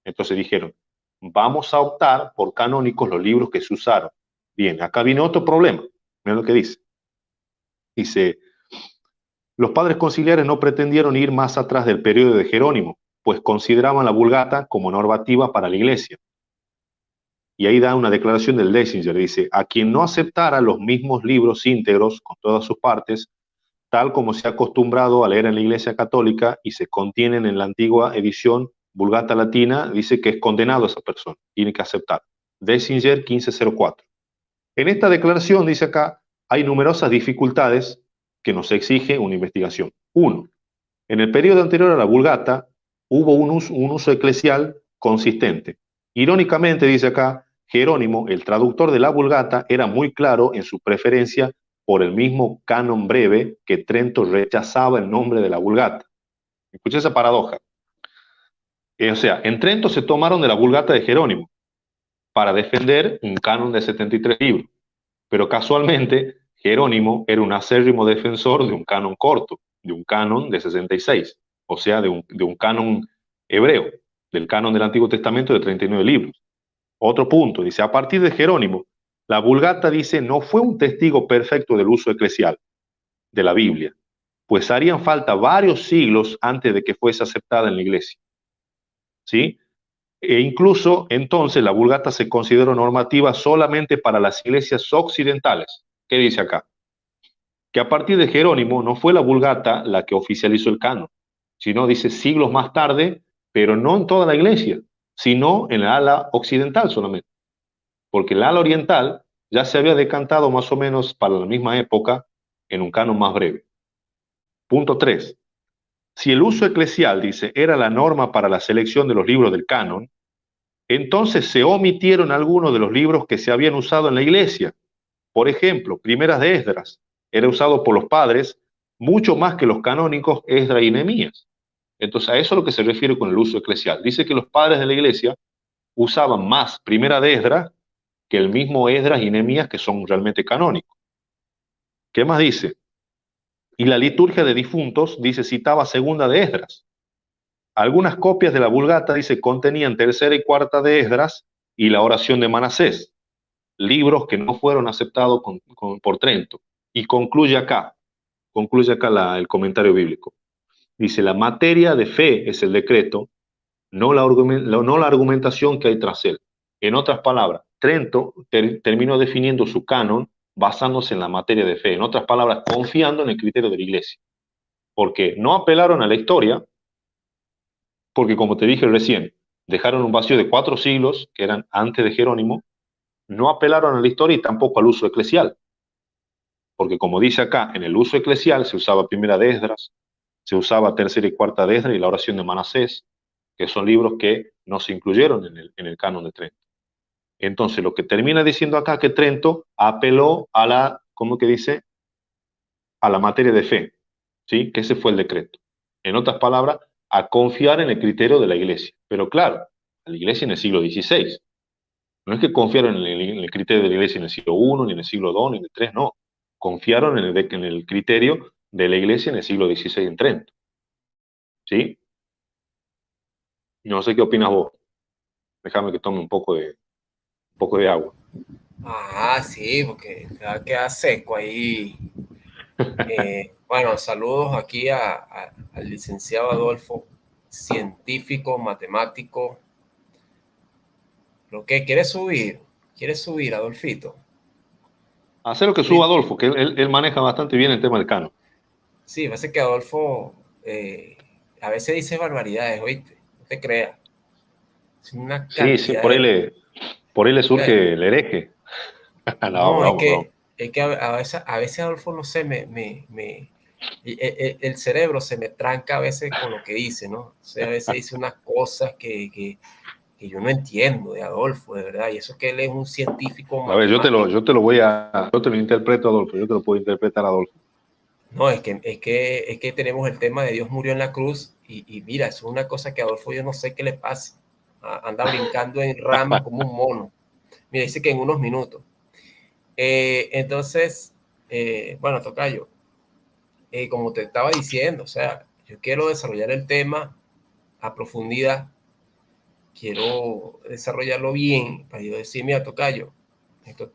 Entonces dijeron, vamos a optar por canónicos los libros que se usaron. Bien, acá viene otro problema. Mira lo que dice. Dice, los padres conciliares no pretendieron ir más atrás del periodo de Jerónimo, pues consideraban la Vulgata como normativa para la Iglesia. Y ahí da una declaración del Lessinger, dice, a quien no aceptara los mismos libros íntegros con todas sus partes, tal como se ha acostumbrado a leer en la Iglesia Católica y se contienen en la antigua edición Vulgata Latina, dice que es condenado a esa persona, tiene que aceptar. Lessinger 1504. En esta declaración, dice acá, hay numerosas dificultades que nos exige una investigación. Uno, en el periodo anterior a la Vulgata hubo un uso eclesial consistente. Irónicamente, dice acá, Jerónimo, el traductor de la Vulgata, era muy claro en su preferencia por el mismo canon breve que Trento rechazaba el nombre de la Vulgata. Escuché esa paradoja. O sea, en Trento se tomaron de la Vulgata de Jerónimo para defender un canon de 73 libros, pero casualmente Jerónimo era un acérrimo defensor de un canon corto, de un canon de 66, o sea, de un canon hebreo, del canon del Antiguo Testamento de 39 libros. Otro punto, dice, a partir de Jerónimo, la Vulgata, dice, no fue un testigo perfecto del uso eclesial de la Biblia, pues harían falta varios siglos antes de que fuese aceptada en la iglesia. ¿Sí? E incluso entonces la Vulgata se consideró normativa solamente para las iglesias occidentales. ¿Qué dice acá? que a partir de Jerónimo no fue la Vulgata la que oficializó el canon, sino dice siglos más tarde, pero no en toda la iglesia, sino en el ala occidental solamente, porque el ala oriental ya se había decantado más o menos para la misma época en un canon más breve. Punto 3. Si el uso eclesial, dice, era la norma para la selección de los libros del canon, entonces se omitieron algunos de los libros que se habían usado en la iglesia. Por ejemplo, Primeras de Esdras era usado por los padres mucho más que los canónicos Esdras y Nehemías. Entonces, a eso es lo que se refiere con el uso eclesial. Dice que los padres de la iglesia usaban más Primera de Esdras que el mismo Esdras y Nehemías, que son realmente canónicos. ¿Qué más dice? Y la liturgia de difuntos, dice, citaba Segunda de Esdras. Algunas copias de la Vulgata, dice, contenían Tercera y Cuarta de Esdras y la oración de Manasés, libros que no fueron aceptados por Trento. Y concluye acá el comentario bíblico. Dice, la materia de fe es el decreto, no la argumentación que hay tras él. En otras palabras, Trento terminó definiendo su canon basándose en la materia de fe. En otras palabras, confiando en el criterio de la iglesia. Porque no apelaron a la historia, porque como te dije recién, dejaron un vacío de 4 siglos, que eran antes de Jerónimo, no apelaron a la historia y tampoco al uso eclesial. Porque como dice acá, en el uso eclesial se usaba Primera de Esdras, se usaba Tercera y Cuarta de Esdras y la oración de Manasés, que son libros que no se incluyeron en el canon de Trento. Entonces, lo que termina diciendo acá que Trento apeló a la, ¿cómo que dice? A la materia de fe, ¿sí? Que ese fue el decreto. En otras palabras, a confiar en el criterio de la iglesia. Pero claro, la iglesia en el siglo XVI. No es que confiaron en el criterio de la iglesia en el siglo I, ni en el siglo II, ni en el III, no. Confiaron en el criterio de la iglesia en el siglo XVI en Trento. ¿Sí? No sé qué opinas vos. Déjame que tome un poco de agua. Ah, sí, porque queda seco ahí. Bueno, saludos aquí al licenciado Adolfo, científico, matemático. ¿Lo que quieres subir? ¿Quieres subir, Adolfito? Hacer lo que suba Adolfo, que él maneja bastante bien el tema del canon. Sí, parece que Adolfo a veces dice barbaridades, ¿oíste? No te creas. Es una Sí, sí, cantidad de... por ahí le surge el hereje. No, No, broma. es que a veces Adolfo, no sé, el cerebro se me tranca a veces con lo que dice, ¿no? O sea, a veces dice unas cosas que yo no entiendo de Adolfo, de verdad. Y eso que él es un científico A ver, matemático. yo te lo interpreto, Adolfo, yo te lo puedo interpretar, Adolfo. No, es que tenemos el tema de Dios murió en la cruz y mira, eso es una cosa que a Adolfo yo no sé qué le pasa. Anda brincando en ramas como un mono. Mira, dice que en unos minutos. Entonces, bueno, tocayo, como te estaba diciendo, o sea, yo quiero desarrollar el tema a profundidad, quiero desarrollarlo bien para yo decir, mira, tocayo, esto,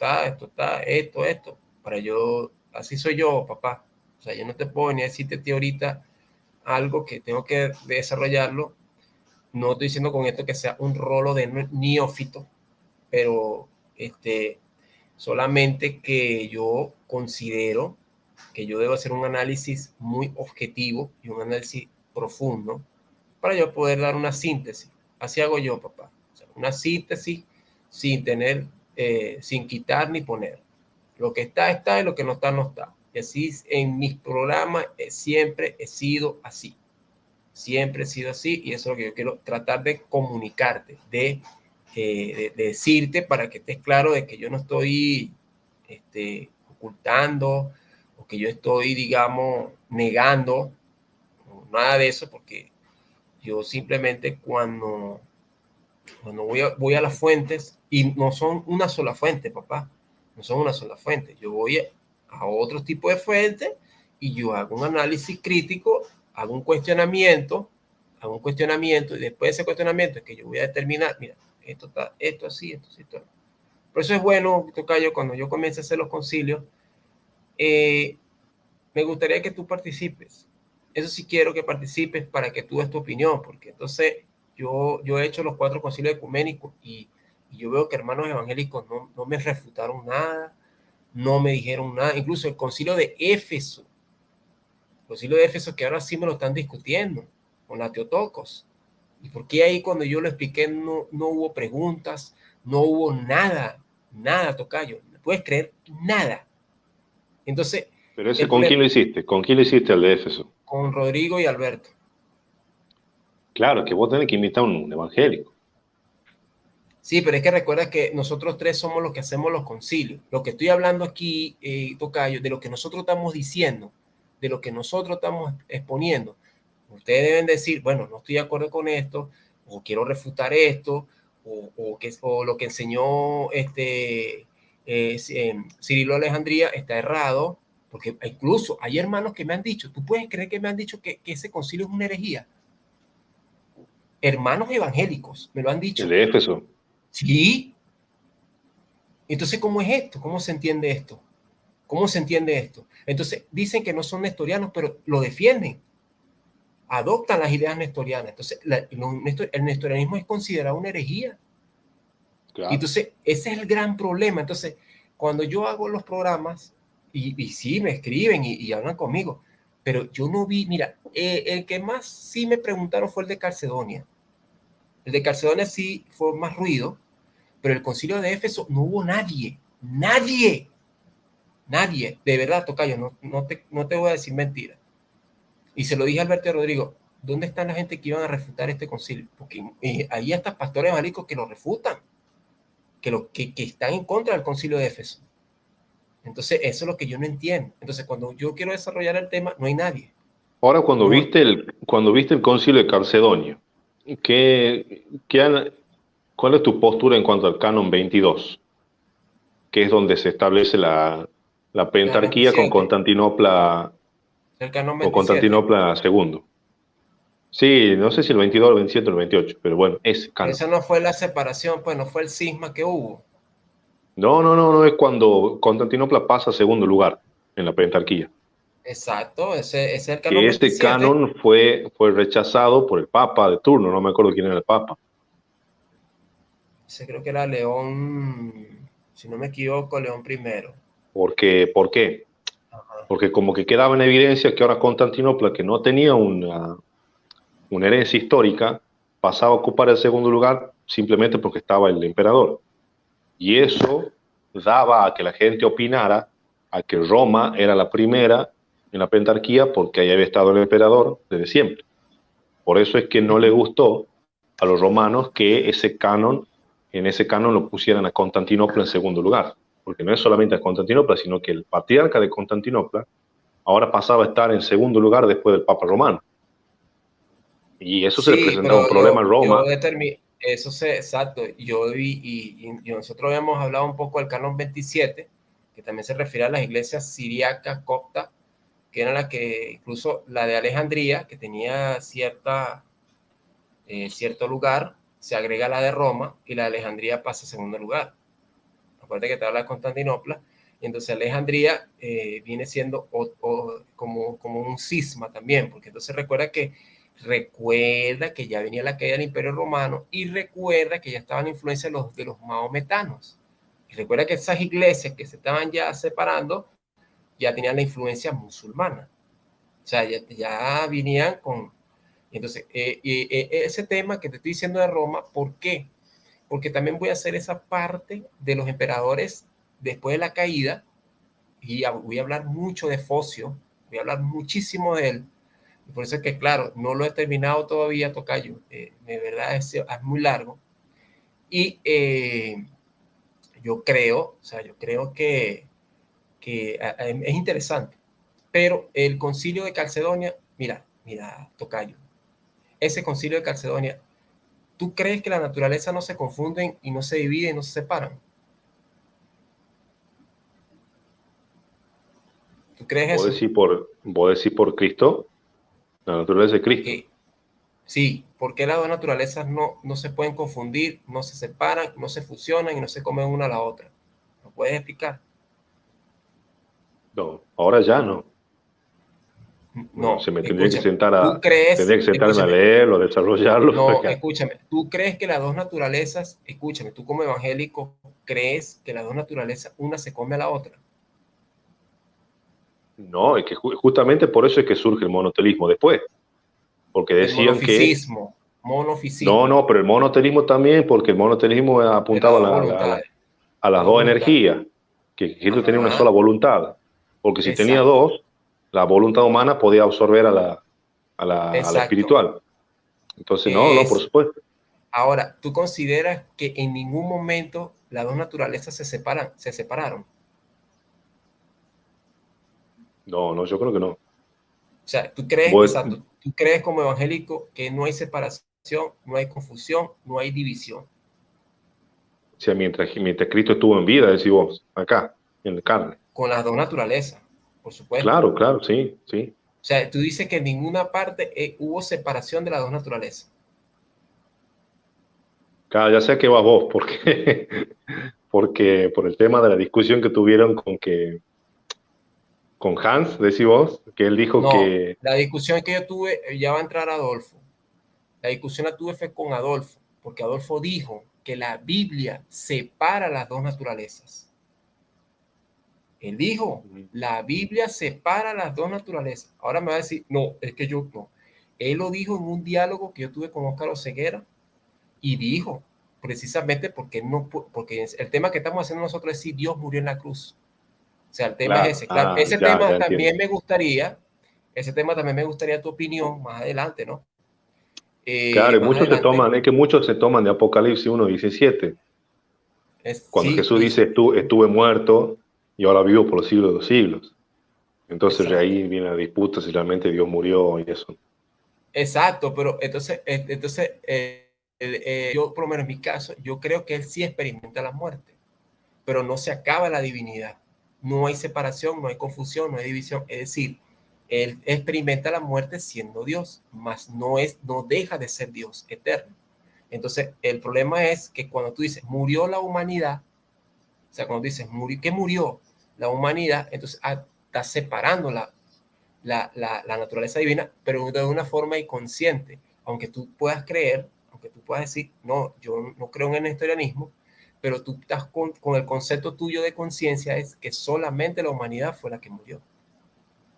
para yo, así soy yo, papá. O sea, yo no te puedo ni decirte a ti ahorita algo que tengo que desarrollarlo. No estoy diciendo con esto que sea un rolo de neófito, pero solamente que yo considero que yo debo hacer un análisis muy objetivo y un análisis profundo para yo poder dar una síntesis. Así hago yo, papá. O sea, una síntesis sin tener, sin quitar ni poner. Lo que está, y lo que no está, no está. Y así en mis programas siempre he sido así. Siempre he sido así y eso es lo que yo quiero tratar de comunicarte, de decirte para que estés claro de que yo no estoy ocultando o que yo estoy, digamos, negando, nada de eso, porque yo simplemente cuando voy a las fuentes, y no son una sola fuente, papá, no son una sola fuente, yo voy a otro tipo de fuentes y yo hago un análisis crítico, hago un cuestionamiento y después de ese cuestionamiento es que yo voy a determinar, mira, esto así, esto así, esto. Por eso es bueno, tocayo, cuando yo comience a hacer los concilios, me gustaría que tú participes. Eso sí quiero que participes para que tú des tu opinión, porque entonces yo he hecho los 4 concilios ecuménicos y yo veo que hermanos evangélicos no me refutaron nada, no me dijeron nada. Incluso el concilio de Éfeso, que ahora sí me lo están discutiendo con la Teotocos. ¿Y por qué ahí cuando yo lo expliqué no hubo preguntas, no hubo nada, tocayo? ¿Me puedes creer? Nada. Entonces, Pero ese, ¿con quién lo hiciste? ¿Con quién lo hiciste al de Éfeso? con Rodrigo y Alberto. Claro, que vos tenés que imitar un evangélico. Sí, pero es que recuerda que nosotros tres somos los que hacemos los concilios. Lo que estoy hablando aquí, tocayo, de lo que nosotros estamos diciendo, de lo que nosotros estamos exponiendo. Ustedes deben decir, bueno, no estoy de acuerdo con esto, o quiero refutar esto, o lo que enseñó Cirilo Alejandría está errado, porque incluso hay hermanos que me han dicho, ¿tú puedes creer que me han dicho que ese concilio es una herejía? Hermanos evangélicos me lo han dicho. El de Éfeso. Sí. Entonces, ¿cómo es esto? ¿Cómo se entiende esto? ¿Cómo se entiende esto? Entonces, dicen que no son nestorianos, pero lo defienden. Adoptan las ideas nestorianas. Entonces, el nestorianismo es considerado una herejía. Claro. Entonces, ese es el gran problema. Entonces, cuando yo hago los programas, y sí, me escriben y hablan conmigo, pero yo no vi, mira, el que más sí me preguntaron fue el de Calcedonia. El de Calcedonia sí fue más ruido, pero el concilio de Éfeso no hubo nadie, de verdad, tocayo, no te voy a decir mentira. Y se lo dije a Alberto y a Rodrigo, ¿dónde están la gente que iban a refutar este concilio? Porque ahí hasta pastores evangélicos que lo refutan, que están en contra del concilio de Éfeso. Entonces, eso es lo que yo no entiendo. Entonces, cuando yo quiero desarrollar el tema, no hay nadie. Ahora, cuando viste el concilio de Calcedonia, ¿cuál es tu postura en cuanto al canon 22? Que es donde se establece la pentarquía con Constantinopla, el canon 27. O Constantinopla II. Sí, no sé si el 22, el 27 o el 28, pero bueno, ese canon. Esa no fue la separación, pues no fue el cisma que hubo. No, es cuando Constantinopla pasa a segundo lugar en la pentarquía. Exacto, ese es el canon que este 27. canon fue rechazado por el Papa de turno, no me acuerdo quién era el Papa. Ese creo que era León, si no me equivoco, León I. ¿Por qué? Ajá. Porque como que quedaba en evidencia que ahora Constantinopla, que no tenía una herencia histórica, pasaba a ocupar el segundo lugar simplemente porque estaba el emperador. Y eso daba a que la gente opinara a que Roma era la primera en la pentarquía porque ahí había estado el emperador desde siempre. Por eso es que no le gustó a los romanos que en ese canon lo pusieran a Constantinopla en segundo lugar, porque no es solamente a Constantinopla, sino que el patriarca de Constantinopla ahora pasaba a estar en segundo lugar después del Papa romano. Y eso se le presentaba un problema a Roma. Exacto. Yo vi, y nosotros habíamos hablado un poco del canon 27, que también se refiere a las iglesias siriacas, coptas, que eran las que, incluso la de Alejandría, que tenía cierto lugar, se agrega la de Roma, y la de Alejandría pasa a segundo lugar. Acuérdate que te habla de Constantinopla, y entonces Alejandría viene siendo como un cisma también, porque entonces recuerda que ya venía la caída del Imperio Romano, y recuerda que ya estaba la influencia de los maometanos. Y recuerda que esas iglesias que se estaban ya separando ya tenían la influencia musulmana. O sea, ya venían con... Entonces, ese tema que te estoy diciendo de Roma, ¿por qué? Porque también voy a hacer esa parte de los emperadores después de la caída, y voy a hablar mucho de Focio, voy a hablar muchísimo de él. Y por eso es que, claro, no lo he terminado todavía, tocayo. De verdad es muy largo. Y yo creo que es interesante. Pero el concilio de Calcedonia, mira, tocayo, ese concilio de Calcedonia, ¿tú crees que la naturaleza no se confunden y no se dividen y no se separan? ¿Tú crees eso? ¿Vos decís por Cristo? La naturaleza de Cristo. Sí, porque las dos naturalezas no se pueden confundir, no se separan, no se fusionan y no se comen una a la otra. ¿Lo puedes explicar? No, ahora ya no. No, se me tendría que sentarme a leerlo, a desarrollarlo. No, escúchame, ¿tú crees que las dos naturalezas, escúchame, tú como evangélico, crees que las dos naturalezas, una se come a la otra? No, es que justamente por eso es que surge el monotelismo después, porque El decían que monofisismo, no, monofisismo, no, pero el monotelismo también, porque el monotelismo de las apuntaba a, dos voluntades, a las las dos dos voluntades. energías, que Cristo tenía una sola Ajá, voluntad, porque si tenía exacto, dos, la voluntad humana podía absorber a la exacto. espiritual. Entonces, no, no, por Es, supuesto. ahora, ¿tú consideras que en ningún momento las dos naturalezas se separaron? No, no, yo creo que no. O sea, tú crees, Vos- exacto, tú crees como evangélico que no hay separación, no hay confusión, no hay división o sea, mientras Cristo estuvo en vida, decís vos, acá, en la carne. con las dos naturalezas, por supuesto. Claro, claro, sí, sí. O sea, tú dices que en ninguna parte hubo separación de las dos naturalezas. Claro, ya sé que vas vos, porque, porque por el tema de la discusión que tuvieron con Hans, decís vos, que él dijo No, que, la discusión que yo tuve, ya va a entrar Adolfo. La discusión la tuve fue con Adolfo, porque Adolfo dijo que la Biblia separa las dos naturalezas. Él dijo, la Biblia separa las dos naturalezas. Ahora me va a decir, no, es que yo no. Él lo dijo en un diálogo que yo tuve con Óscar Oseguera y dijo, precisamente porque no, porque el tema que estamos haciendo nosotros es si Dios murió en la cruz. O sea, el tema es claro, ese. Claro, ah, ese ya, ya tema entiendo. también me gustaría, ese tema también me gustaría tu opinión más adelante, ¿no? Claro, y Más muchos se adelante, toman, es que muchos se toman de Apocalipsis 1:17, cuando sí, Jesús dice, estuve muerto y ahora vivo por los siglos de los siglos. Entonces de exacto. ahí viene la disputa si realmente Dios murió y eso. Exacto, pero entonces yo, por lo menos en mi caso, yo creo que él sí experimenta la muerte, pero no se acaba la divinidad. No hay separación, no hay confusión, no hay división. Es decir, él experimenta la muerte siendo Dios, mas no deja de ser Dios eterno. Entonces, el problema es que cuando tú dices murió la humanidad, o sea, cuando dices ¿qué murió? La humanidad, entonces está separando la naturaleza divina, pero de una forma inconsciente. Aunque tú puedas creer, aunque tú puedas decir, no, yo no creo en el nestorianismo, pero tú estás con el concepto tuyo de conciencia es que solamente la humanidad fue la que murió.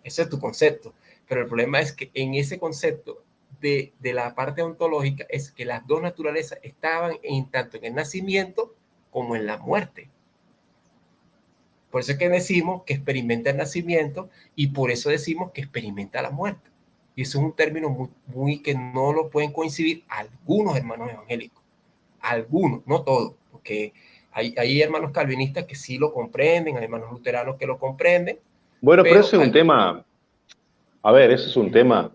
Ese es tu concepto. Pero el problema es que en ese concepto de la parte ontológica es que las dos naturalezas estaban tanto en el nacimiento como en la muerte. Por eso es que decimos que experimenta el nacimiento y por eso decimos que experimenta la muerte. Y eso es un término muy que no lo pueden coincidir algunos hermanos evangélicos. Algunos, no todos, porque hay hermanos calvinistas que sí lo comprenden, hay hermanos luteranos que lo comprenden, Bueno, pero pero ese es un tema, a ver, ese es un tema,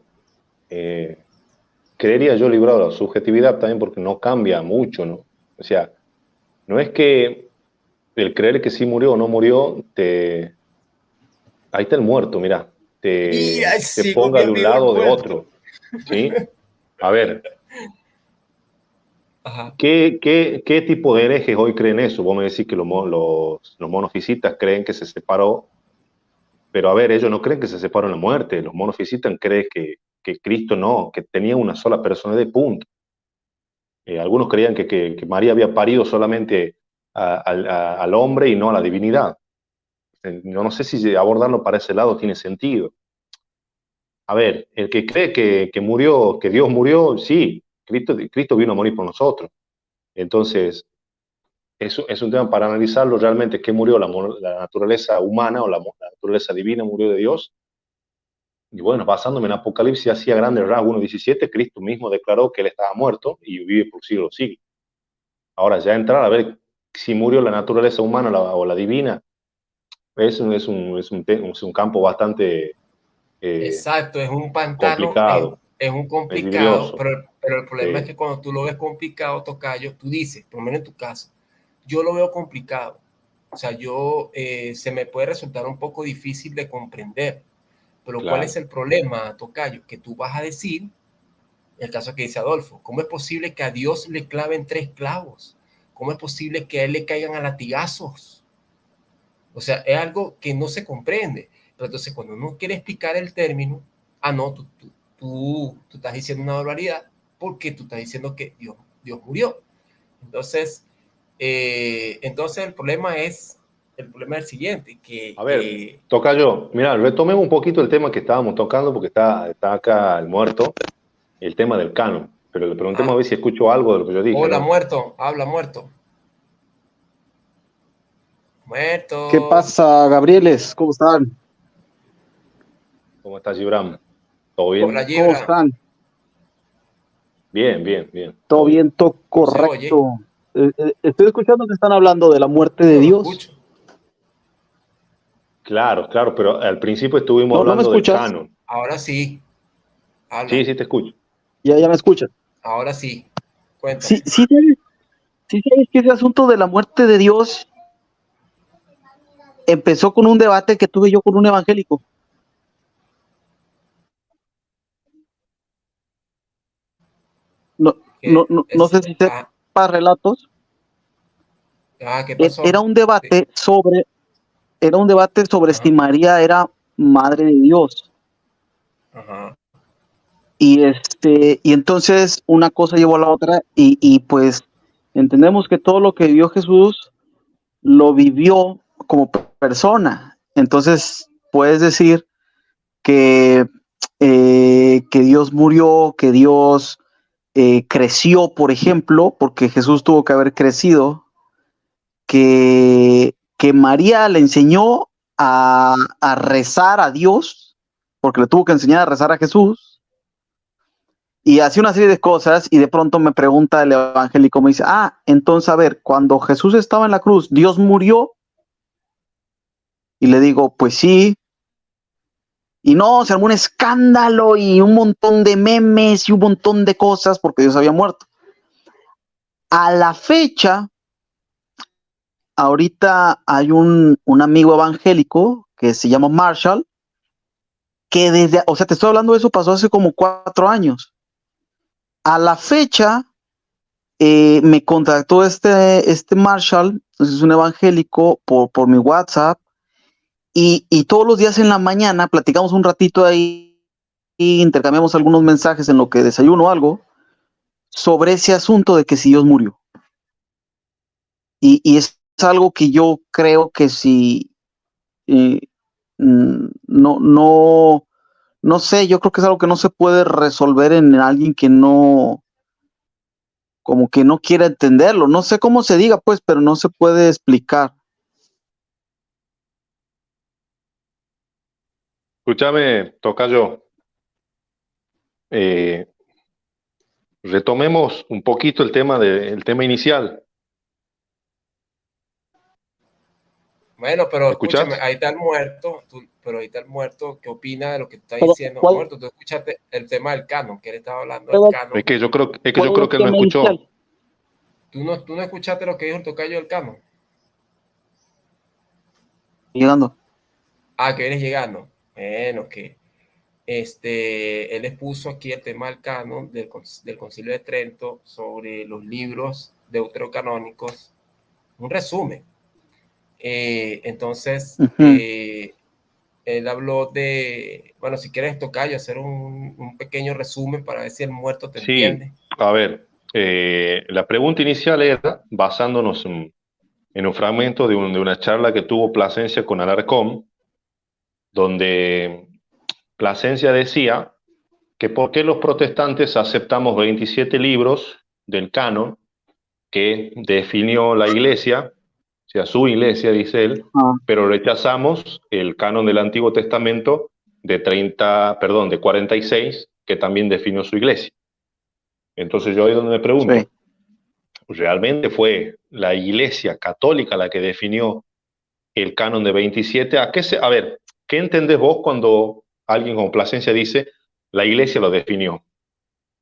eh, creería yo librado de la subjetividad también porque no cambia mucho, ¿no? O sea, no es que el creer que sí murió o no murió, ahí está el muerto, mira, y ay, te sigo mi ponga de un amigo el lado o de muerto. otro, ¿sí? A ver, Ajá. ¿qué tipo de herejes hoy creen eso? Vos me decís que los monofisitas creen que se separó, pero a ver, ellos no creen que se separó en la muerte, los monofisitas creen que Cristo no, que tenía una sola persona de punto. Algunos creían que María había parido solamente al hombre y no a la divinidad. Yo no sé si abordarlo para ese lado tiene sentido. A ver, el que cree que murió, que Dios murió, sí, Cristo vino a morir por nosotros. Entonces, es un tema para analizarlo realmente, ¿qué murió? La naturaleza humana o la naturaleza divina murió de Dios. Y bueno, basándome en Apocalipsis, así a grandes rasgos 1:17, Cristo mismo declaró que él estaba muerto y vive por siglos de los siglos. Ahora, ya entrar a ver si murió la naturaleza humana o la divina, es un campo bastante Exacto, es un pantano, complicado, es un complicado, peligroso. pero el problema es que cuando tú lo ves complicado, Tocayo, tú dices, por lo menos en tu caso, yo lo veo complicado. O sea, se me puede resultar un poco difícil de comprender. Pero ¿cuál es Claro. el problema, Tocayo? Que tú vas a decir, el caso que dice Adolfo, ¿cómo es posible que a Dios le claven 3 clavos? ¿Cómo es posible que a él le caigan a latigazos? O sea, es algo que no se comprende. Pero entonces, cuando uno quiere explicar el término, no, tú estás diciendo una barbaridad porque tú estás diciendo que Dios murió. Entonces, entonces el problema es el siguiente, que... A ver, tocayo, mira, retomemos un poquito el tema que estábamos tocando, porque está acá el muerto, el tema del canon. Pero le preguntemos a ver si escucho algo de lo que yo dije, hola, ¿no? muerto, habla, muerto. ¿Qué Muerto. pasa, Gabrieles? ¿Cómo están? ¿Cómo estás, Gibran? ¿Todo Hola, bien? ¿Cómo Gibran. están? Bien, bien, bien. ¿Todo Todo bien. bien? ¿Todo No se oye. correcto? Estoy escuchando que están hablando de la muerte de Yo no Dios. escucho. Claro, claro, pero al principio estuvimos ¿No me hablando del escuchas? canon. Ahora sí, Sí, habla. sí, te escucho. Ya me escuchas. Ahora sí, Sí, cuéntame. sí sabes que ese asunto de la muerte de Dios empezó con un debate que tuve yo con un evangélico. No, ¿Qué, no sé si sepas relatos. ¿Qué pasó? Era un debate sobre si Ajá, María era madre de Dios. ajá. Y entonces una cosa llevó a la otra y pues entendemos que todo lo que vivió Jesús lo vivió como persona. Entonces puedes decir que, que Dios murió, que Dios creció, por ejemplo, porque Jesús tuvo que haber crecido, que María le enseñó a rezar a Dios, porque le tuvo que enseñar a rezar a Jesús. Y hace una serie de cosas y de pronto me pregunta el evangélico, me dice, entonces a ver, cuando Jesús estaba en la cruz, ¿Dios murió? Y le digo, pues sí. Y no, se armó un escándalo y un montón de memes y un montón de cosas porque Dios había muerto. A la fecha, ahorita hay un amigo evangélico que se llama Marshall, que o sea, te estoy hablando de eso, pasó hace como 4 años. A la fecha, me contactó este Marshall, es un evangélico, por mi WhatsApp, y todos los días en la mañana platicamos un ratito ahí, y intercambiamos algunos mensajes en lo que desayuno o algo, sobre ese asunto de que si Dios murió. Y es algo que yo creo que si, no sé, yo creo que es algo que no se puede resolver en alguien que no, como que no quiera entenderlo. No sé cómo se diga, pues, pero no se puede explicar. Escúchame, tocayo. Eh, Retomemos un poquito el tema inicial. Bueno, pero ¿Me escúchame, escuchás? ahí está el muerto, pero ahí está el muerto, ¿qué opina de lo que está Pero, diciendo? ¿cuál, Muerto, tú escuchaste el tema del canon, que él estaba hablando del cuál, canon. Es que cuál yo es creo el que él no tema inicial? escuchó. ¿Tú no escuchaste lo que dijo el tocayo del canon? Llegando. Que vienes llegando. Bueno, que él expuso aquí el tema del canon del Concilio de Trento sobre los libros deuterocanónicos, un resumen. Entonces, Uh-huh. él habló de, bueno, si quieres tocayo, hacer un pequeño resumen para ver si el muerto te Sí, entiende. a ver, la pregunta inicial era basándonos en un fragmento de una charla que tuvo Plasencia con Alarcón, donde Plasencia decía que por qué los protestantes aceptamos 27 libros del canon que definió la iglesia, o sea, su iglesia, dice él, Ah, pero rechazamos el canon del Antiguo Testamento de 46, que también definió su iglesia. Entonces yo ahí donde me sí. pregunto, ¿realmente fue la iglesia católica la que definió el canon de 27? A ver, ¿qué entendés vos cuando alguien con Plasencia dice la iglesia lo definió?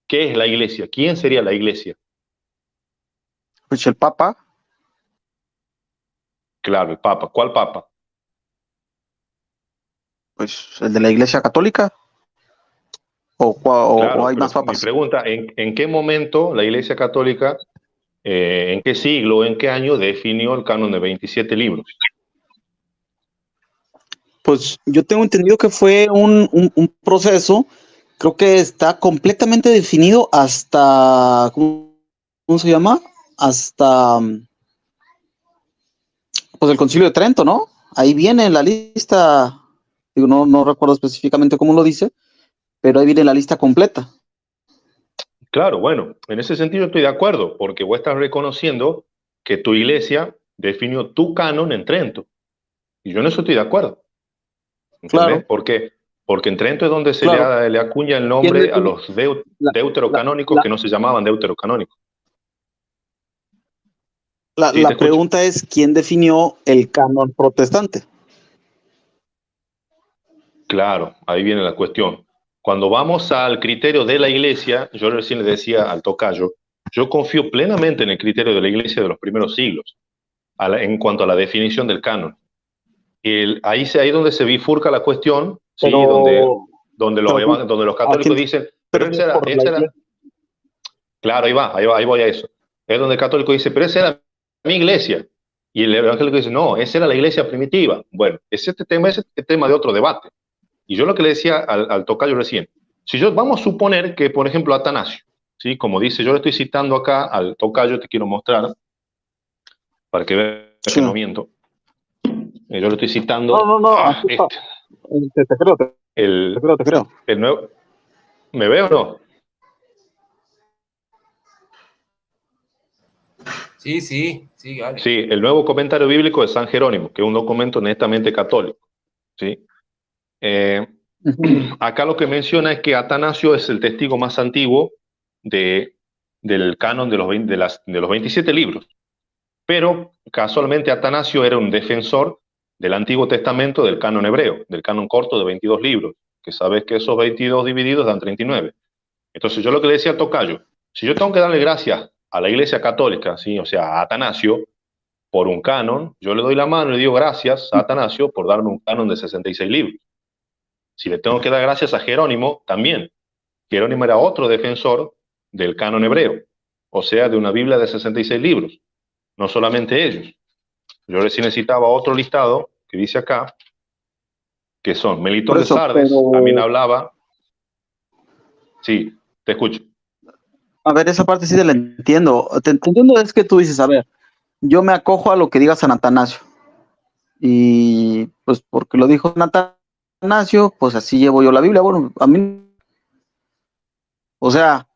¿Qué es la iglesia? ¿Quién sería la iglesia? Pues el Papa, Claro, el Papa. ¿Cuál Papa? pues el de la Iglesia Católica, o Claro, hay más pero mi papas. pregunta, ¿en qué momento la Iglesia Católica, en qué siglo, en qué año definió el canon de 27 libros? Pues yo tengo entendido que fue un proceso, creo que está completamente definido hasta, ¿cómo se llama? Hasta, Pues el Concilio de Trento, ¿no? Ahí viene en la lista, digo, no recuerdo específicamente cómo lo dice, pero ahí viene la lista completa. Claro, bueno, en ese sentido estoy de acuerdo, porque vos estás reconociendo que tu iglesia definió tu canon en Trento. Y yo en eso estoy de acuerdo. ¿Entendés? Claro. Porque en Trento es donde se Claro. le acuña el nombre a los deuterocanónicos que no se llamaban deuterocanónicos. Sí, La pregunta es, ¿quién definió el canon protestante? Claro, ahí viene la cuestión. Cuando vamos al criterio de la iglesia, yo recién le decía al tocayo, yo confío plenamente en el criterio de la iglesia de los primeros siglos, en cuanto a la definición del canon. Ahí es donde se bifurca la cuestión, ¿sí? Pero, donde los católicos dicen, pero esa era. Claro, ahí voy a eso. Es donde el católico dice, pero esa era mi iglesia. Y el evangélico dice, no, esa era la iglesia primitiva. Bueno, este tema es el tema de otro debate. Y yo lo que le decía al tocayo recién, vamos a suponer que, por ejemplo, Atanasio, ¿sí? Como dice, yo le estoy citando acá al tocayo, te quiero mostrar, para que veas que no miento. Yo le estoy citando. No. Te creo. Te creo. El nuevo. ¿Me veo o no? Sí, vale. Sí, el nuevo comentario bíblico de San Jerónimo, que es un documento netamente católico. ¿Sí? Acá lo que menciona es que Atanasio es el testigo más antiguo del canon de los 27 libros. Pero casualmente Atanasio era un defensor del Antiguo Testamento del canon hebreo, del canon corto de 22 libros, que sabes que esos 22 divididos dan 39. Entonces yo lo que le decía al tocayo, si yo tengo que darle gracias a la Iglesia Católica, ¿sí? O sea, a Atanasio, por un canon, yo le doy la mano y le digo gracias a Atanasio por darme un canon de 66 libros. Si le tengo que dar gracias a Jerónimo, también. Jerónimo era otro defensor del canon hebreo, o sea, de una Biblia de 66 libros. No solamente ellos. Yo recién necesitaba otro listado que dice acá, que son Melitón de Sardes, también hablaba. Sí, te escucho. A ver, esa parte sí te la entiendo. Te entiendo es que tú dices, a ver, yo me acojo a lo que diga San Atanasio. Y pues porque lo dijo San Atanasio, pues así llevo yo la Biblia. Bueno, a mí, o sea,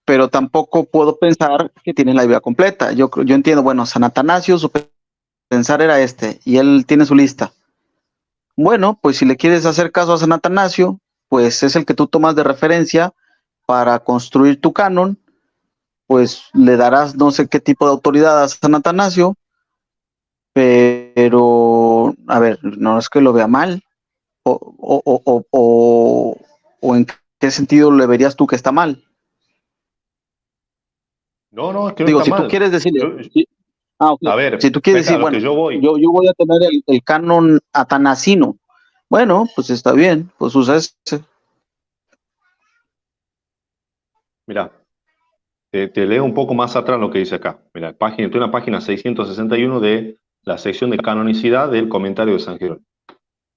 pero tampoco puedo pensar que tiene la Biblia completa. Yo entiendo, bueno, San Atanasio, su pensar era este, y él tiene su lista. Bueno, pues si le quieres hacer caso a San Atanasio, pues es el que tú tomas de referencia para construir tu canon, pues le darás no sé qué tipo de autoridad a San Atanasio, pero, a ver, no es que lo vea mal, o en qué sentido le verías tú que está mal. No, es que no digo, está si mal. Tú quieres decirle, okay. A ver, si tú quieres decir, bueno, yo voy a tener el canon atanasino, bueno, pues está bien, pues usa ese. Mira, te leo un poco más atrás lo que dice acá. Mira, estoy en la página 661 de la sección de canonicidad del comentario de San Jerónimo.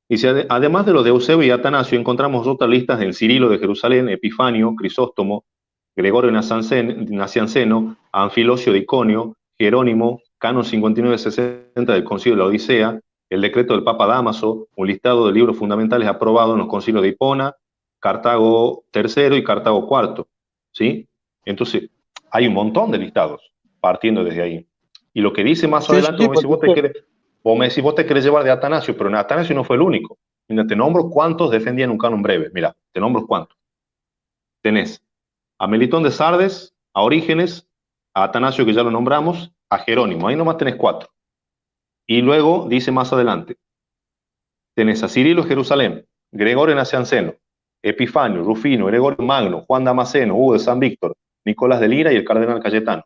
Dice, además de los de Eusebio y Atanasio, encontramos otras listas en Cirilo de Jerusalén, Epifanio, Crisóstomo, Gregorio Nacianceno, Anfilosio de Iconio, Jerónimo, canon 5960 del Concilio de la Odisea, el decreto del Papa Dámaso, un listado de libros fundamentales aprobados en los concilios de Hipona, Cartago III y Cartago IV. ¿Sí? Entonces, hay un montón de listados partiendo desde ahí. Y lo que dice más adelante, vos me decís, vos te querés llevar de Atanasio, pero Atanasio no fue el único. Mira, te nombro cuántos defendían un canon breve. Mira, te nombro cuántos. Tenés a Melitón de Sardes, a Orígenes, a Atanasio, que ya lo nombramos, a Jerónimo. Ahí nomás tenés 4. Y luego dice más adelante, tenés a Cirilo de Jerusalén, Gregorio Nacianceno, Epifanio, Rufino, Gregorio Magno, Juan Damasceno, Hugo de San Víctor, Nicolás de Lira y el cardenal Cayetano.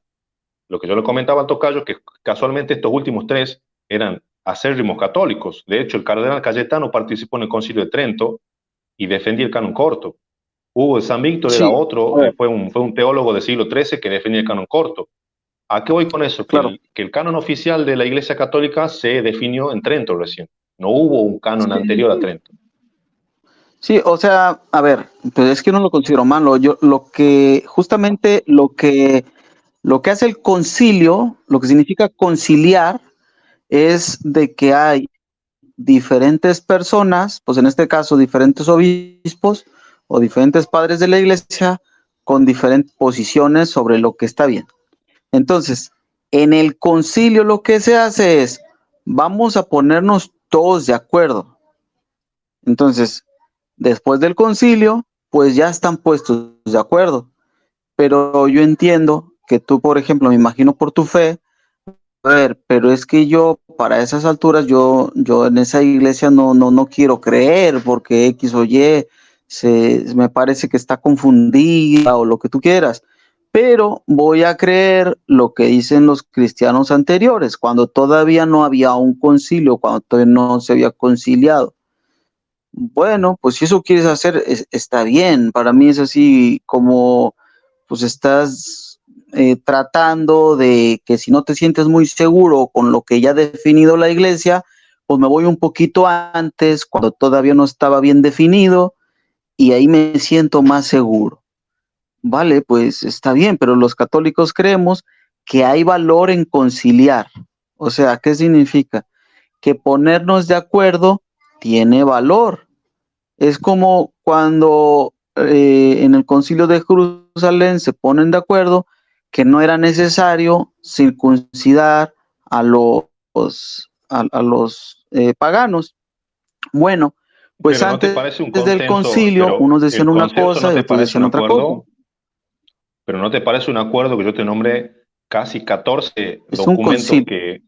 Lo que yo le comentaba a tocayo es que casualmente estos últimos 3 eran acérrimos católicos. De hecho, el cardenal Cayetano participó en el Concilio de Trento y defendía el canon corto. Hugo de San Víctor era otro, fue un teólogo del siglo XIII que defendía el canon corto. ¿A qué voy con eso? Claro. Que el canon oficial de la Iglesia Católica se definió en Trento recién. No hubo un canon anterior a Trento. Sí, o sea, a ver, pues es que no lo considero malo. Yo lo que hace el concilio, lo que significa conciliar, es de que hay diferentes personas, pues en este caso diferentes obispos o diferentes padres de la iglesia con diferentes posiciones sobre lo que está bien. Entonces, en el concilio lo que se hace es, vamos a ponernos todos de acuerdo. Entonces, después del concilio, pues ya están puestos de acuerdo. Pero yo entiendo que tú, por ejemplo, me imagino por tu fe, a ver, pero es que yo para esas alturas, yo en esa iglesia no quiero creer porque X o Y me parece que está confundida o lo que tú quieras. Pero voy a creer lo que dicen los cristianos anteriores, cuando todavía no había un concilio, cuando todavía no se había conciliado. Bueno, pues si eso quieres hacer, está bien. Para mí es así como, pues estás tratando de que si no te sientes muy seguro con lo que ya ha definido la iglesia, pues me voy un poquito antes, cuando todavía no estaba bien definido, y ahí me siento más seguro. Vale, pues está bien, pero los católicos creemos que hay valor en conciliar. O sea, ¿qué significa? Que ponernos de acuerdo tiene valor. Es como cuando en el Concilio de Jerusalén se ponen de acuerdo que no era necesario circuncidar a los paganos. Bueno, pues Pero ¿no te antes parece un del consenso, concilio, pero unos el decían una consenso cosa no y te otros parece decían un otra cosa. acuerdo? Pero ¿no te parece un acuerdo que yo te nombré casi 14 Es un documentos concilio. que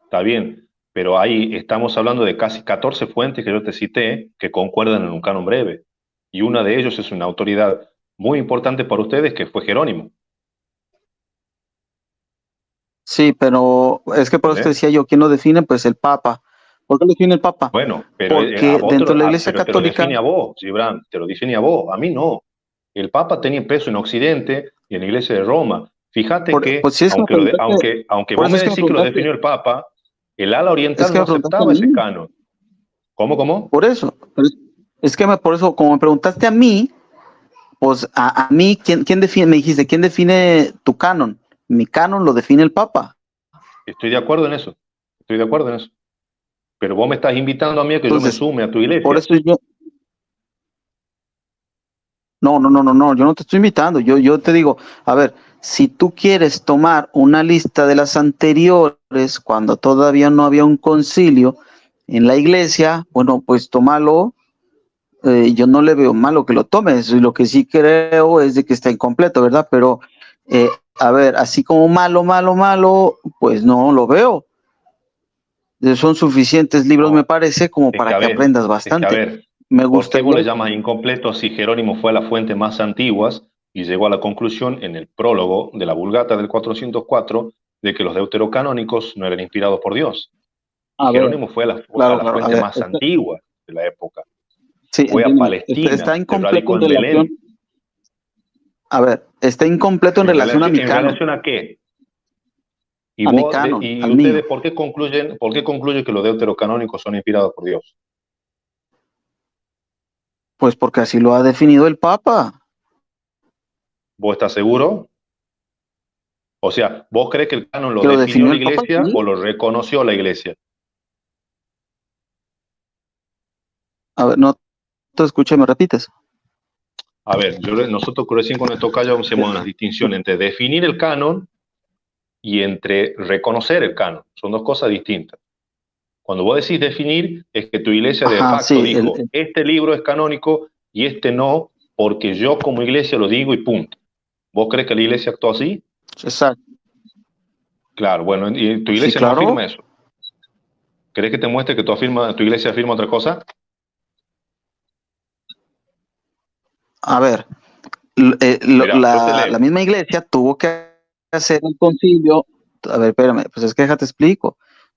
está bien, pero ahí estamos hablando de casi 14 fuentes que yo te cité que concuerdan en un canon breve? Y una de ellos es una autoridad muy importante para ustedes que fue Jerónimo, Sí, pero es que por eso te ¿entendés? decía yo, ¿quién lo define? Pues el Papa. ¿Por qué lo define el Papa? Bueno, pero a Porque vos dentro de la Iglesia pero te lo Católica, define a vos, Gibran, te lo define a vos, a mí no. El Papa tenía peso en Occidente y en la Iglesia de Roma. Fíjate pues que, si es que me preguntaste, aunque por vos eso me es que me decís que lo preguntaste, definió el Papa, el ala es oriental que no me preguntaste a aceptaba ese mí, canon. ¿Cómo, cómo? por eso. Es que por eso, como me preguntaste a mí, pues a mí, ¿quién define? Me dijiste, ¿quién define tu canon? Mi canon lo define el Papa. Estoy de acuerdo en eso. Estoy de acuerdo en eso. Pero vos me estás invitando a mí a que yo me Entonces, sume a tu por iglesia. eso no, yo no te estoy invitando, yo te digo, a ver, si tú quieres tomar una lista de las anteriores, cuando todavía no había un concilio en la iglesia, bueno, pues tómalo, yo no le veo malo que lo tomes, lo que sí creo es de que está incompleto, ¿verdad? Pero, a ver, así como malo, pues no lo veo. Son suficientes libros, me No, parece, como es que para a que ver, aprendas es que a bastante. ver, Me ¿por qué vos gustaría, le llamas incompleto si Jerónimo fue a la fuente más antiguas y llegó a la conclusión en el prólogo de la Vulgata del 404 de que los deuterocanónicos no eran inspirados por Dios? Y a ver, Jerónimo fue a claro, la a fuente ver, más antigua de la época. sí, Fue a entiendo. Está Palestina, se incompleto radicó en en relación, Belén. a ver, está incompleto en relación En relación a qué? Y a mi vos, canon, y al ustedes, mío. por qué concluyen que los deuterocanónicos son inspirados por Dios? Pues porque así lo ha definido el Papa. ¿Vos estás seguro? O sea, ¿vos crees que el canon lo Que lo definió definió la el Papa, iglesia sí. o lo reconoció la iglesia? A ver, no te escuché, me repites. A ver, nosotros recién con el tocayo hacemos una distinción entre definir el canon y entre reconocer el canon. Son dos cosas distintas. Cuando vos decís definir, es que tu iglesia de Ajá, facto sí, dijo, este libro es canónico y este no, porque yo como iglesia lo digo y punto. ¿Vos crees que la iglesia actuó así? exacto. Claro, bueno, y tu Sí, iglesia no claro. afirma eso. ¿Crees que te muestre que tu iglesia afirma otra cosa? A ver, Mira, yo te la leo. misma iglesia tuvo que hacer el concilio. A ver, espérame, pues es que déjate explico.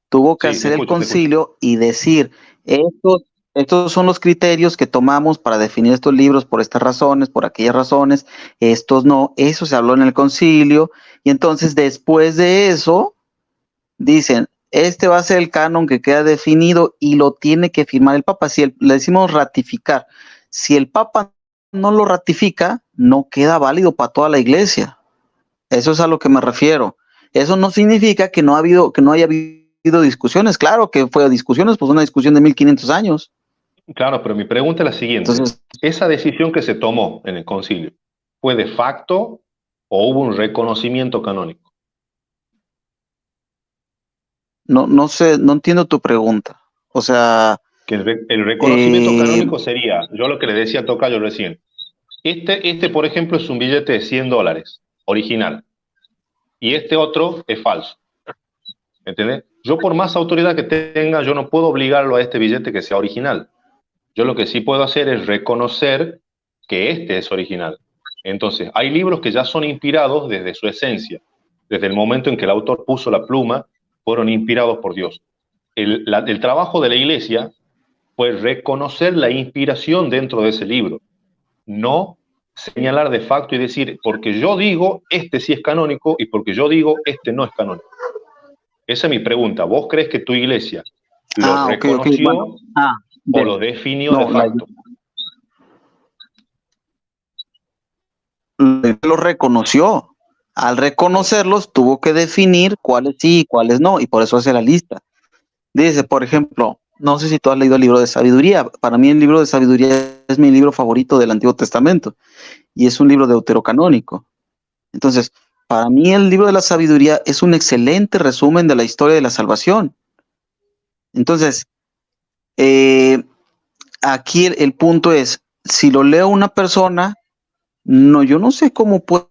Tuvo que Sí, te hacer el escucho, te escucho. concilio y decir, estos, estos son los criterios que tomamos para definir estos libros por estas razones, por aquellas razones, estos no, eso se habló en el concilio, y entonces después de eso, dicen, este va a ser el canon que queda definido y lo tiene que firmar el Papa. Si le decimos ratificar, si el Papa no lo ratifica, no queda válido para toda la iglesia. Eso es a lo que me refiero. Eso no significa que no haya habido discusiones, claro que fue discusiones, pues una discusión de 1500 años. Claro, pero mi pregunta es la siguiente. Entonces, ¿Esa decisión que se tomó en el concilio fue de facto o hubo un reconocimiento canónico? no sé, no entiendo tu pregunta. O sea, Que el reconocimiento eh, canónico sería, yo lo que le decía a Tocayo recién, por ejemplo, es un billete de $100, original, y este otro es falso. ¿Entendés? Yo por más autoridad que tenga, yo no puedo obligarlo a este billete que sea original. Yo lo que sí puedo hacer es reconocer que este es original. Entonces, hay libros que ya son inspirados desde su esencia, desde el momento en que el autor puso la pluma, fueron inspirados por Dios. El trabajo de la iglesia fue reconocer la inspiración dentro de ese libro, no señalar de facto y decir, porque yo digo, este sí es canónico y porque yo digo, este no es canónico. Esa es mi pregunta. ¿Vos crees que tu iglesia lo reconoció bueno, o lo definió no, de facto? Lo reconoció. Al reconocerlos, tuvo que definir cuáles sí y cuáles no, y por eso hace la lista. Dice, por ejemplo, no sé si tú has leído el libro de sabiduría. Para mí el libro de sabiduría es mi libro favorito del Antiguo Testamento, y es un libro deuterocanónico. Entonces, para mí el libro de la sabiduría es un excelente resumen de la historia de la salvación. Entonces, aquí el punto es, si lo leo una persona, no, yo no sé cómo puede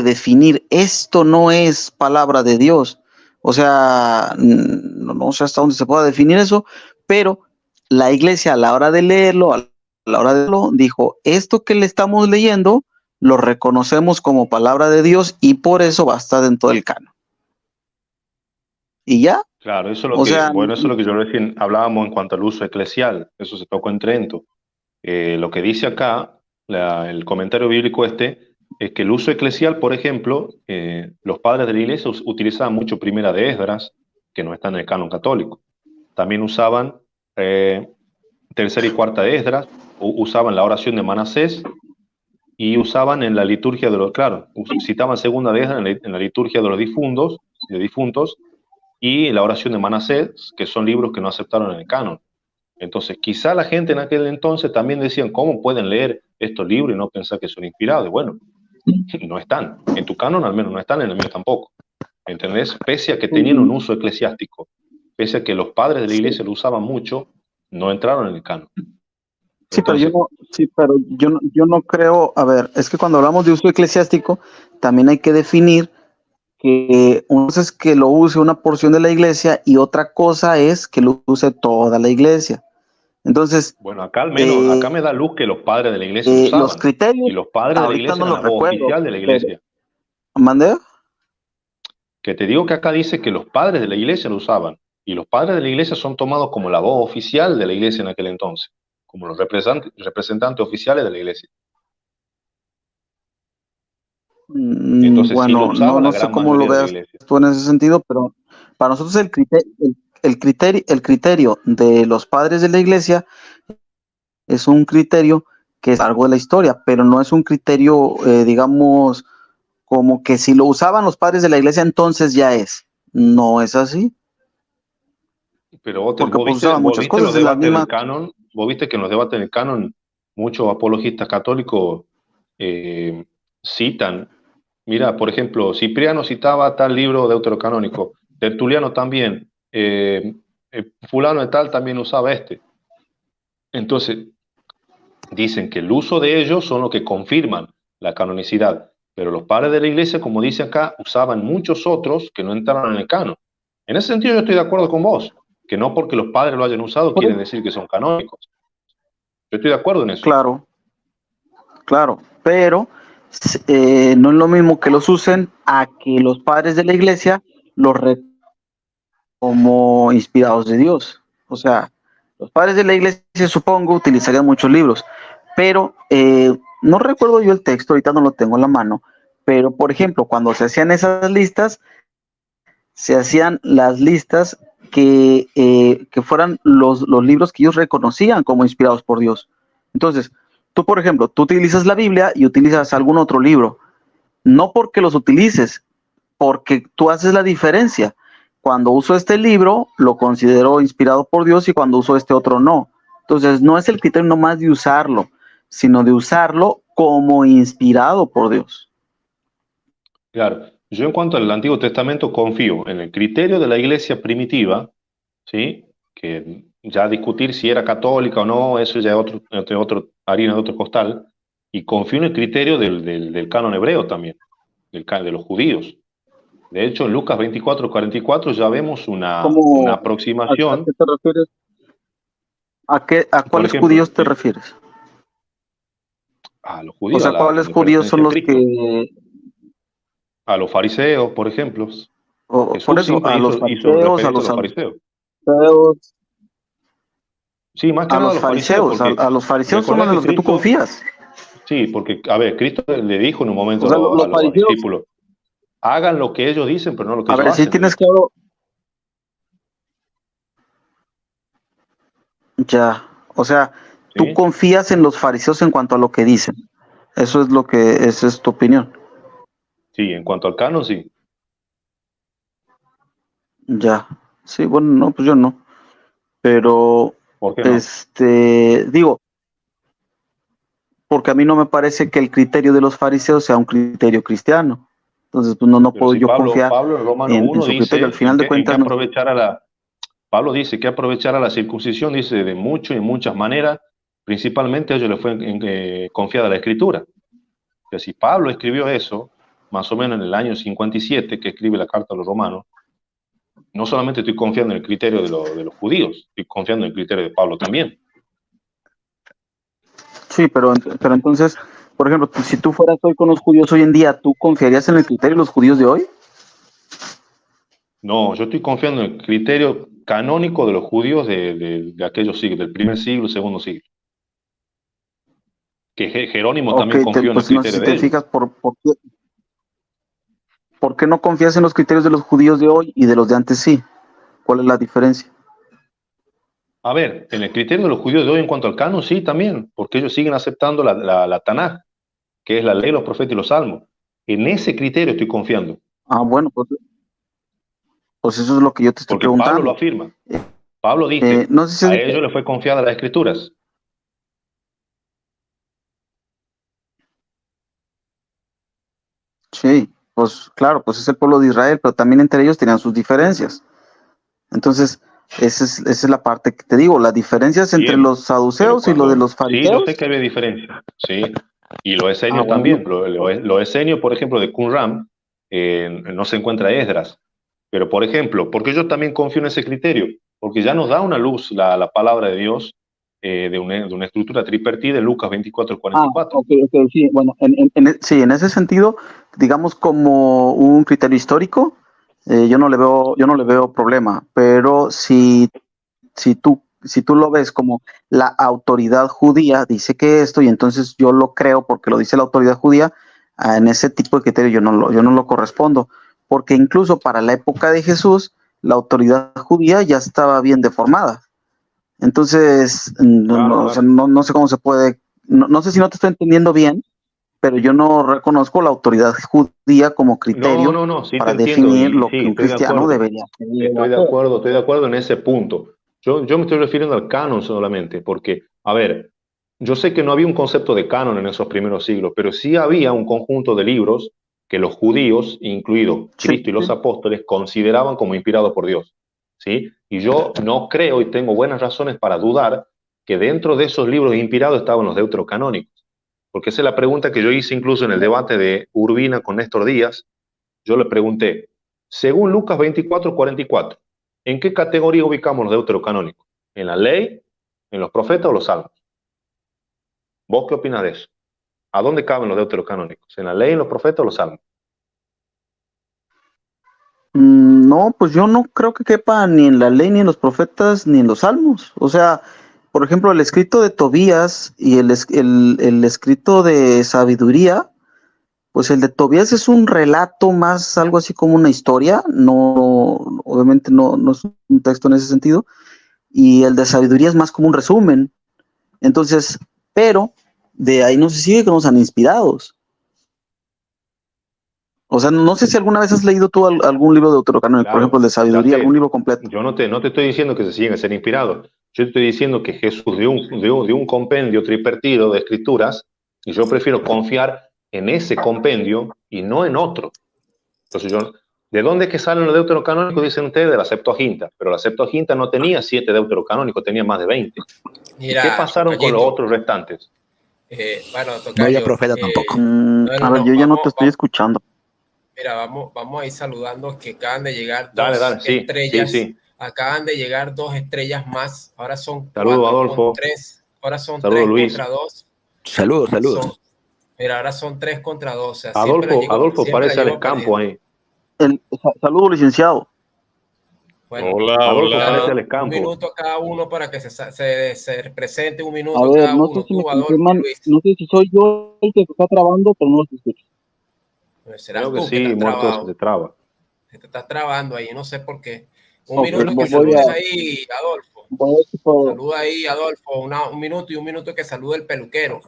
definir esto no es palabra de Dios. O sea, no sé hasta dónde se pueda definir eso, pero la iglesia a la hora de leerlo, a la hora de leerlo, dijo, esto que le estamos leyendo lo reconocemos como palabra de Dios y por eso va a estar dentro del canon. ¿Y ya? Claro, eso es lo que yo recién hablábamos en cuanto al uso eclesial, eso se tocó en Trento. Lo que dice acá, el comentario bíblico es que el uso eclesial, por ejemplo, los padres de la iglesia utilizaban mucho Primera de Esdras, que no está en el canon católico. También usaban Tercera y Cuarta de Esdras, usaban la oración de Manasés y usaban en la liturgia de los, claro, citaban Segunda de Esdras en la liturgia de los difuntos y la oración de Manasés, que son libros que no aceptaron en el canon. Entonces, quizá la gente en aquel entonces también decían, ¿cómo pueden leer estos libros y no pensar que son inspirados? Y bueno, no están. En tu canon al menos no están, en el mío tampoco. ¿Entendés? Pese a que tenían un uso eclesiástico, pese a que los padres de la iglesia lo usaban mucho, no entraron en el canon. Entonces, pero yo no creo, a ver, es que cuando hablamos de uso eclesiástico, también hay que definir que una cosa es que lo use una porción de la iglesia y otra cosa es que lo use toda la iglesia. Entonces, bueno, acá al menos, acá me da luz que los padres de la iglesia lo usaban. Los criterios, y los padres de la iglesia no eran la voz oficial de la iglesia. ¿Mandé? Que te digo que acá dice que los padres de la iglesia lo usaban. Y los padres de la iglesia son tomados como la voz oficial de la iglesia en aquel entonces, como los representantes oficiales de la iglesia. Entonces, bueno, sí no sé cómo lo veas tú en ese sentido, pero para nosotros el criterio de los padres de la iglesia es un criterio que es algo de la historia, pero no es un criterio, digamos, como que si lo usaban los padres de la iglesia, entonces ya es. No es así. Pero vos muchas cosas los debates del canon, vos viste que en los debates del canon muchos apologistas católicos citan, mira, por ejemplo, Cipriano citaba tal libro deuterocanónico, Tertuliano también, fulano de tal también usaba este. Entonces, dicen que el uso de ellos son los que confirman la canonicidad, pero los padres de la iglesia, como dice acá, usaban muchos otros que no entraron en el canon. En ese sentido yo estoy de acuerdo con vos, que no porque los padres lo hayan usado quieren decir que son canónicos. Yo estoy de acuerdo en eso. Claro, pero no es lo mismo que los usen a que los padres de la iglesia los como inspirados de Dios. O sea, los padres de la iglesia, supongo, utilizarían muchos libros, pero no recuerdo yo el texto, ahorita no lo tengo en la mano, pero por ejemplo, cuando se hacían esas listas, se hacían las listas que fueran los libros que ellos reconocían como inspirados por Dios. Entonces, tú, por ejemplo, tú utilizas la Biblia y utilizas algún otro libro, no porque los utilices, porque tú haces la diferencia. cuando uso este libro lo considero inspirado por Dios y cuando uso este otro no. Entonces no es el criterio nomás de usarlo, sino de usarlo como inspirado por Dios. Claro, yo en cuanto al Antiguo Testamento confío en el criterio de la iglesia primitiva, ¿sí? Que ya discutir si era católica o no, eso ya es otro harina de otro costal, y confío en el criterio del canon hebreo también, de los judíos. De hecho, en Lucas 24:44 ya vemos una ¿A aproximación. qué te refieres? ¿A Por cuáles ejemplo, judíos te refieres? a los O judíos, sea, a ¿cuáles donde judíos son pertenecía los Cristo, que, a los fariseos, por ejemplo. por Jesús eso, siempre a los hizo fariseos, referencia a los fariseos. Sí, más que nada a los fariseos, porque a los fariseos son recordad los en que los que tú Cristo, confías. sí, porque, a ver, Cristo le dijo en un O momento sea, a los los fariseos, discípulos, hagan lo que ellos dicen, pero no lo que a ellos ver, si hacen, le tienes dijo. claro, ya, o sea, tú ¿Sí? confías en los fariseos en cuanto a lo que dicen. Eso es lo que, esa es tu opinión. Sí, en cuanto al canon, sí. Ya, sí, bueno, no, pues yo no. Pero, ¿Por qué no? digo, porque a mí no me parece que el criterio de los fariseos sea un criterio cristiano. Entonces, pues no Pero puedo si yo confiar Pablo en Romanos en 1 su criterio. Al dice final de en qué cuentas, no. aprovechar Pablo dice que aprovechar a la circuncisión, dice de mucho y muchas maneras, principalmente a ellos les fue confiada la escritura. Que si Pablo escribió eso, más o menos en el año 57, que escribe la carta a los romanos, no solamente estoy confiando en el criterio de los judíos, estoy confiando en el criterio de Pablo también. Sí, pero entonces, por ejemplo, si tú fueras hoy con los judíos hoy en día, ¿tú confiarías en el criterio de los judíos de hoy? No, yo estoy confiando en el criterio canónico de los judíos de aquellos siglos, del primer siglo, segundo siglo. Que Jerónimo Ok, también confió en el pues no sé criterio si de te ellos. fijas por qué no confías en los criterios de los judíos de hoy y de los de antes sí. ¿Cuál es la diferencia? A ver, en el criterio de los judíos de hoy en cuanto al canon, sí, también, porque ellos siguen aceptando la Tanaj, que es la ley, los profetas y los salmos. En ese criterio estoy confiando, Ah, bueno, pues eso es lo que yo te estoy porque Pablo lo preguntando. afirma. Pablo dice, No sé si a ellos les fue confiada las escrituras. sí, pues claro, pues es el pueblo de Israel, pero también entre ellos tenían sus diferencias. Entonces, esa es la parte que te digo, las diferencias entre Bien, los pero saduceos y lo de cuando, los sí, yo sé fariseos. que había diferencia, sí, y los Ah, esenios bueno, también, los esenios, por ejemplo, de Qumran, no se encuentra Esdras, pero por ejemplo, porque yo también confío en ese criterio, porque ya nos da una luz la palabra de Dios de una estructura tripartita de Lucas 24:44. ok, sí, bueno, sí, en ese sentido, digamos como un criterio histórico, yo no le veo problema, pero si tú lo ves como la autoridad judía dice que esto, y entonces yo lo creo porque lo dice la autoridad judía, en ese tipo de criterio yo no lo correspondo, porque incluso para la época de Jesús, la autoridad judía ya estaba bien deformada. Entonces, Claro, o sea, claro. no sé cómo se puede, no sé si no te estoy entendiendo bien, pero yo no reconozco la autoridad judía como No, criterio no, no, sí te para entiendo definir y lo sí, que un estoy de cristiano acuerdo. debería hacer. Estoy de acuerdo en ese punto. Yo me estoy refiriendo al canon solamente, porque, a ver, yo sé que no había un concepto de canon en esos primeros siglos, pero sí había un conjunto de libros que los judíos, incluidos Sí, Cristo y los apóstoles, consideraban como inspirados por Dios, ¿sí? Y yo no creo y tengo buenas razones para dudar que dentro de esos libros inspirados estaban los deuterocanónicos, porque esa es la pregunta que yo hice incluso en el debate de Urbina con Néstor Díaz. Yo le pregunté, según Lucas 24:44, ¿en qué categoría ubicamos los deuterocanónicos? ¿En la ley, en los profetas o los salmos? ¿Vos qué opinas de eso? ¿A dónde caben los deuterocanónicos? ¿En la ley, en los profetas o los salmos? No, pues yo no creo que quepa ni en la ley, ni en los profetas, ni en los salmos. O sea, por ejemplo, el escrito de Tobías y el escrito de sabiduría, pues el de Tobías es un relato más, algo así como una historia, no, obviamente no es un texto en ese sentido, y el de sabiduría es más como un resumen. Entonces, pero de ahí no se sigue que nos han inspirados. O O sea, no sé si alguna vez has leído tú algún libro de Deuterocanónico, Claro, por ejemplo, el de sabiduría, algún libro completo. Yo no te estoy diciendo que se siguen a ser inspirados. Yo te estoy diciendo que Jesús dio un compendio tripartido de escrituras y yo prefiero confiar en ese compendio y no en otro. Entonces ¿de dónde es que salen los deuterocanónicos? Dicen ustedes de la Septuaginta, pero la Septuaginta no tenía 7 deuterocanónicos, tenía más de 20. Mira, ¿Qué pasaron con los otros restantes? Bueno, No tocayo, había profeta tampoco. A ver, yo ya no te estoy escuchando. Mira, vamos a ir saludando que acaban de llegar Dale, sí, estrellas. sí. Acaban de llegar 2 estrellas más. Ahora son Saludos, 4 Adolfo. con 3. Ahora son Saludos, 3 Luis. contra 2. Saludos. Mira, ahora son 3 contra 2. O sea, Adolfo parece al campo ahí. Saludos, licenciado. Bueno, Adolfo parece al campo. Un minuto cada uno para que se presente un minuto A ver, cada no uno. sé si me Tú, Adolfo, confirman, Luis. no sé si soy yo el que se está trabando, pero no los escucho. Serás Creo que tú sí, estás muerto trabado. se traba. Se te está trabando ahí, no sé por qué. Un Okay, minuto que saludes ahí, Adolfo. Saluda ahí, Adolfo. Un minuto que salude el peluquero.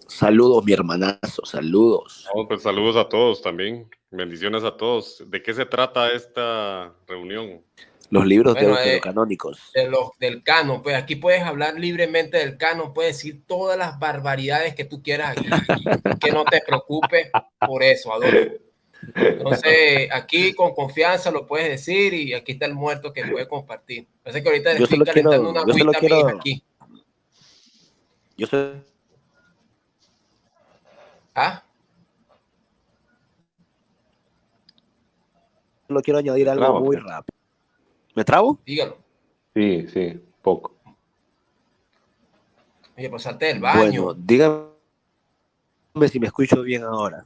Saludos, mi hermanazo, saludos. No, pues saludos a todos también. Bendiciones a todos. ¿De qué se trata esta reunión? Los libros deuterocanónicos. Del canon, pues aquí puedes hablar libremente del canon, puedes decir todas las barbaridades que tú quieras aquí. Que no te preocupes por eso, Adolfo. Entonces, aquí con confianza lo puedes decir y aquí está el muerto que puede compartir. Parece que ahorita le estoy calentando una agüita a mi hija aquí. Solo quiero añadir algo muy rápido. ¿Me trabo? Dígalo. Sí, poco. Oye, pues salte del baño. Bueno, dígame si me escucho bien ahora.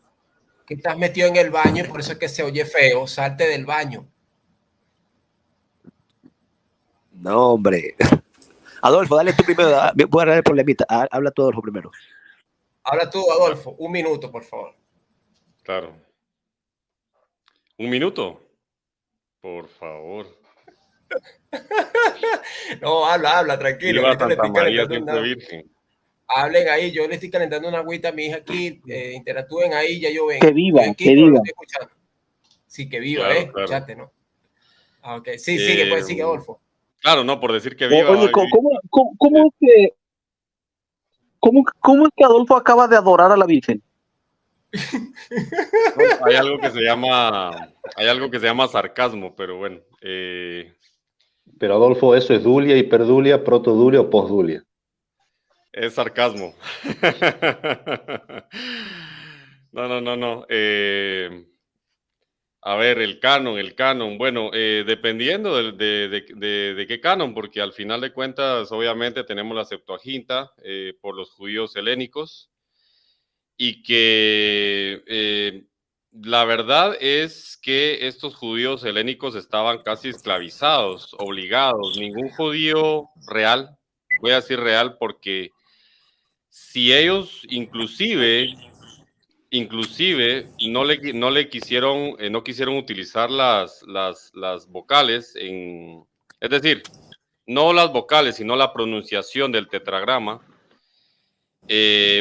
Que estás metido en el baño y por eso es que se oye feo. Salte del baño. No, hombre. Adolfo, dale tú primero. Voy a arreglar el problemita. Habla tú, Adolfo, primero. Habla tú, Adolfo. Un minuto, por favor. Claro. ¿Un minuto? Por favor. No, habla, tranquilo. Viva Santa María siempre Virgen. Hablen ahí, yo le estoy calentando una agüita a mi hija aquí, interactúen ahí, ya yo vengo. Que viva, que viva. Sí, que viva, claro, escuchate, ¿no? Okay. Sí, sigue, pues sigue, Adolfo. Claro, no, por decir que viva. Oye, ¿cómo es que Adolfo acaba de adorar a la Virgen? No, hay algo que se llama sarcasmo, pero bueno. Pero Adolfo, eso es dulia, hiperdulia, protodulia o postdulia. Es sarcasmo. No. A ver, el canon. Bueno, dependiendo de qué canon, porque al final de cuentas, obviamente, tenemos la Septuaginta por los judíos helénicos y que la verdad es que estos judíos helénicos estaban casi esclavizados, obligados. Ningún judío real, voy a decir real porque si ellos inclusive no quisieron utilizar las vocales es decir, no las vocales, sino la pronunciación del tetragrama,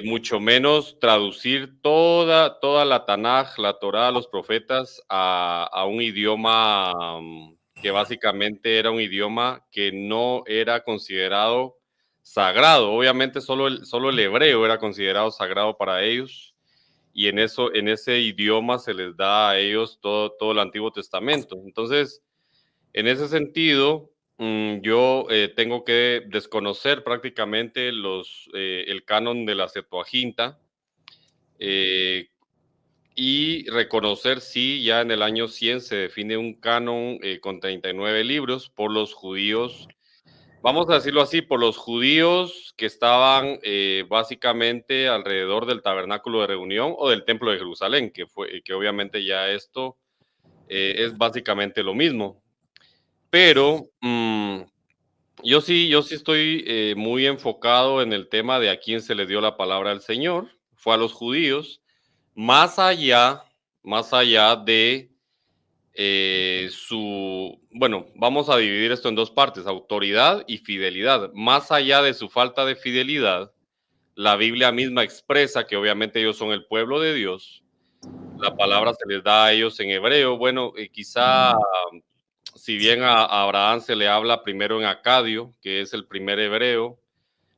mucho menos traducir toda la Tanaj, la Torá, los profetas a un idioma que básicamente era un idioma que no era considerado sagrado. Obviamente solo el hebreo era considerado sagrado para ellos y en ese idioma se les da a ellos todo el Antiguo Testamento. Entonces, en ese sentido, yo tengo que desconocer prácticamente el canon de la Septuaginta y reconocer si ya en el año 100 se define un canon con 39 libros por los judíos. Vamos a decirlo así, por los judíos que estaban básicamente alrededor del tabernáculo de reunión o del templo de Jerusalén, que obviamente ya esto es básicamente lo mismo. Pero yo sí estoy muy enfocado en el tema de a quién se le dio la palabra al Señor. Fue a los judíos, más allá de bueno, vamos a dividir esto en dos partes, autoridad y fidelidad. Más allá de su falta de fidelidad, la Biblia misma expresa que obviamente ellos son el pueblo de Dios. la palabra se les da a ellos en hebreo. Bueno, quizá si bien a Abraham se le habla primero en acadio, que es el primer hebreo,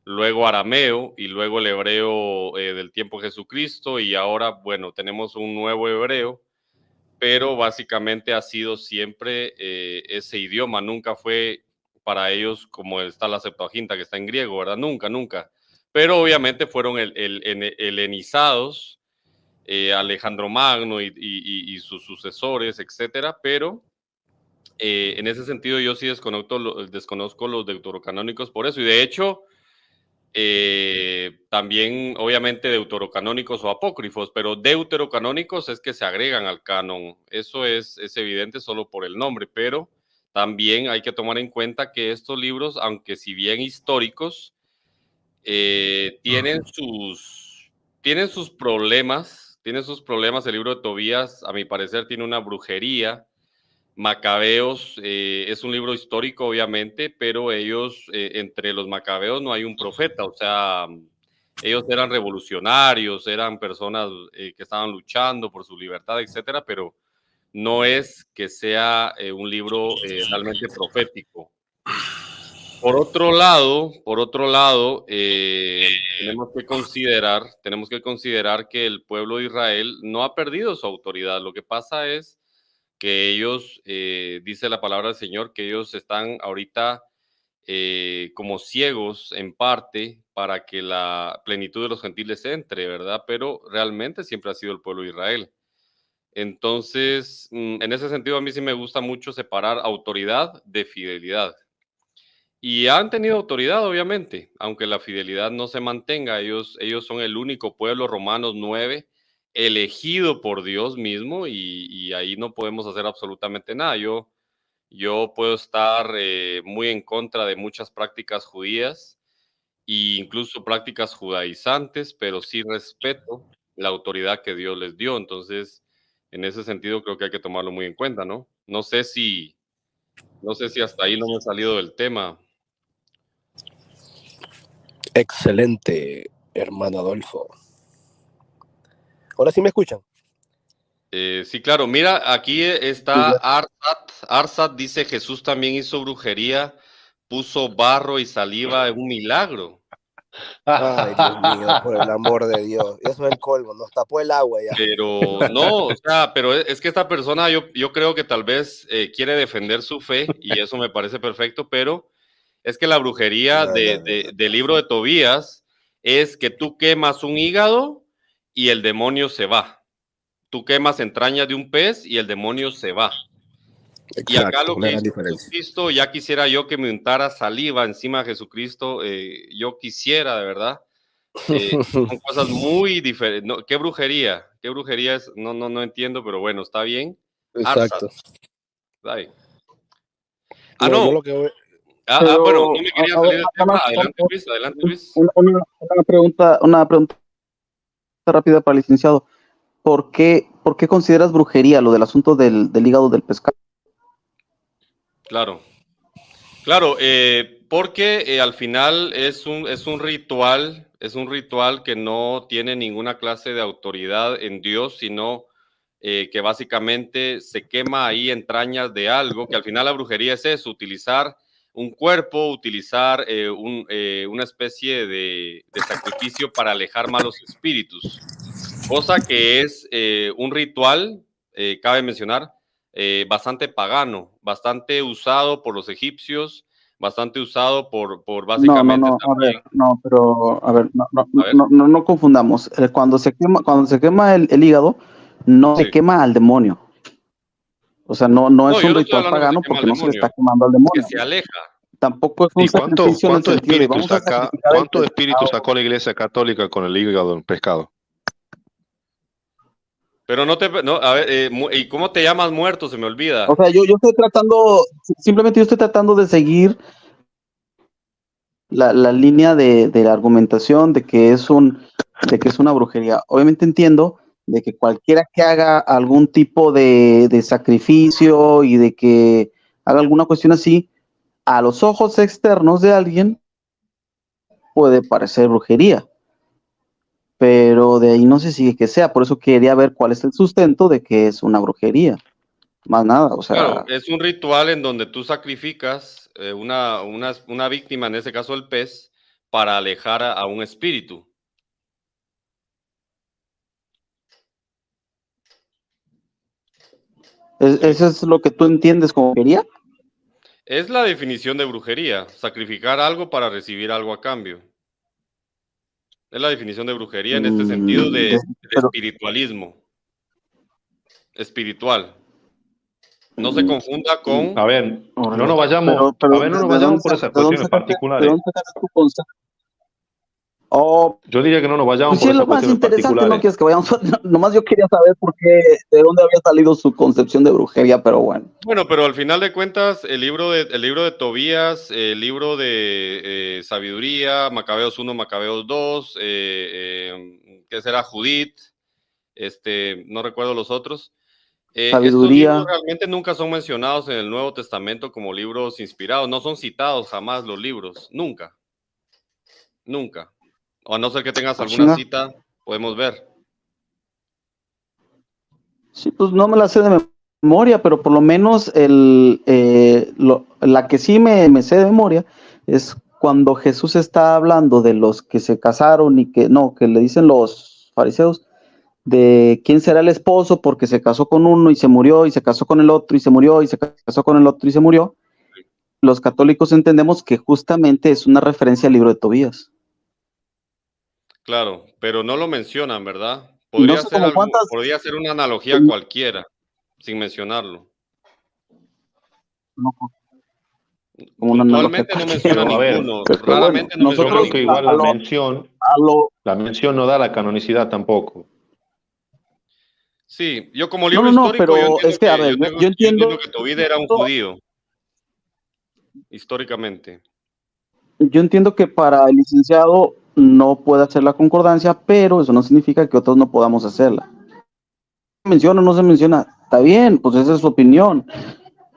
luego arameo y luego el hebreo del tiempo de Jesucristo, y ahora, bueno, tenemos un nuevo hebreo, pero básicamente ha sido siempre ese idioma, nunca fue para ellos como está la Septuaginta, que está en griego, ¿verdad? Nunca, nunca. Pero obviamente fueron helenizados, Alejandro Magno y sus sucesores, etcétera, pero en ese sentido yo sí desconozco los deuterocanónicos por eso, y de hecho también obviamente deuterocanónicos o apócrifos, pero deuterocanónicos es que se agregan al canon, eso es evidente solo por el nombre, pero también hay que tomar en cuenta que estos libros, aunque si bien históricos, tienen sus problemas, el libro de Tobías, a mi parecer, tiene una brujería. Macabeos es un libro histórico, obviamente, pero ellos, entre los macabeos no hay un profeta, o sea, ellos eran revolucionarios, eran personas que estaban luchando por su libertad, etcétera, pero no es que sea un libro realmente profético. Por otro lado, tenemos que considerar que el pueblo de Israel no ha perdido su autoridad. Lo que pasa es que ellos, dice la palabra del Señor, que ellos están ahorita como ciegos en parte para que la plenitud de los gentiles entre, ¿verdad? Pero realmente siempre ha sido el pueblo de Israel. Entonces, en ese sentido, a mí sí me gusta mucho separar autoridad de fidelidad. Y han tenido autoridad, obviamente, aunque la fidelidad no se mantenga. Ellos son el único pueblo, Romanos 9, elegido por Dios mismo, y ahí no podemos hacer absolutamente nada. Yo puedo estar muy en contra de muchas prácticas judías e incluso prácticas judaizantes, pero sí respeto la autoridad que Dios les dio. Entonces, en ese sentido, creo que hay que tomarlo muy en cuenta, ¿no? No sé si hasta ahí no me he salido del tema. Excelente, hermano Adolfo. ¿Ahora sí me escuchan? Sí, claro. Mira, aquí está Arsat. Arsat dice: Jesús también hizo brujería, puso barro y saliva en un milagro. Ay, Dios mío, por el amor de Dios. Eso es el colmo, nos tapó el agua ya. Pero no, o sea, pero es que esta persona yo creo que tal vez quiere defender su fe, y eso me parece perfecto, pero es que la brujería del libro de Tobías es que tú quemas un hígado y el demonio se va. Tú quemas entrañas de un pez y el demonio se va. Exacto, y acá lo que hizo Jesucristo, ya quisiera yo que me untara saliva encima de Jesucristo, yo quisiera, de verdad. Son cosas muy diferentes. No, ¿qué brujería es? No entiendo, pero bueno, está bien. Exacto. Está bien. Yo lo que voy... bueno, no me quería salir del tema. Adelante, Luis. Una pregunta rápida para el licenciado. ¿Por qué consideras brujería lo del asunto del hígado del pescado? Claro, porque al final es un ritual que no tiene ninguna clase de autoridad en Dios, sino que básicamente se quema ahí entrañas de algo, que al final la brujería es eso, utilizar un cuerpo, utilizar una especie de sacrificio para alejar malos espíritus, cosa que es un ritual, cabe mencionar, bastante pagano, bastante usado por los egipcios, bastante usado por básicamente... No confundamos. Cuando se quema el hígado, no se quema al demonio. O sea, no es un ritual pagano porque no se le está quemando al demonio. Que se aleja. Tampoco es un sacrificio en el sentido de vamos a sacrificar. ¿Cuántos espíritus sacó la Iglesia Católica con el hígado del pescado? Pero a ver, ¿y cómo te llamas muerto? Se me olvida. O sea, yo estoy tratando de seguir la línea de la argumentación de que es una brujería. Obviamente entiendo de que cualquiera que haga algún tipo de sacrificio y de que haga alguna cuestión así, a los ojos externos de alguien puede parecer brujería. pero de ahí no se sigue que sea. Por eso quería ver cuál es el sustento de que es una brujería. Más nada, o sea. Claro, es un ritual en donde tú sacrificas una víctima, en ese caso el pez, para alejar a un espíritu. ¿Eso es lo que tú entiendes como brujería? Es la definición de brujería, sacrificar algo para recibir algo a cambio. Es la definición de brujería en este sentido de Pero, espiritualismo, espiritual. No se confunda con... A ver, órale, no nos vayamos, pero a ver, no nos vayamos por esas de dónde cuestiones sacaste, particulares. tu concepto? Oh, Yo diría que no nos vayamos pues sí, por es lo esas más cuestiones interesante, no particulares. quieres que vayamos, nomás yo quería saber por qué, de dónde había salido su concepción de brujería, pero bueno. Bueno, pero al final de cuentas, el libro de Tobías, el libro de Sabiduría, Macabeos 1, Macabeos 2, ¿qué será? Judith, no recuerdo los otros. Estos Sabiduría. libros realmente nunca son mencionados en el Nuevo Testamento como libros inspirados, no son citados jamás los libros, nunca, nunca. O a no ser que tengas alguna Chinga. cita, podemos ver. Sí, pues no me la sé de memoria, pero por lo menos la que sí me sé de memoria es cuando Jesús está hablando de los que se casaron y que le dicen los fariseos de quién será el esposo porque se casó con uno y se murió y se casó con el otro y se murió y se casó con el otro y se murió. Los católicos entendemos que justamente es una referencia al libro de Tobías. Claro, pero no lo mencionan, ¿verdad? Y no sé como cuántas... Podría ser una analogía cualquiera, sin mencionarlo. No, como una analogía Puntualmente no menciona Pero, a ver, ninguno, pero raramente bueno, no yo menciona creo que ninguno. igual la mención no da la canonicidad tampoco. Sí, yo como libro histórico, pero es que, a ver, yo entiendo que Tobit era un judío, históricamente. Yo entiendo que para el licenciado no puede hacer la concordancia, pero eso no significa que otros no podamos hacerla. ¿Se menciona o no se menciona? Está bien, pues esa es su opinión.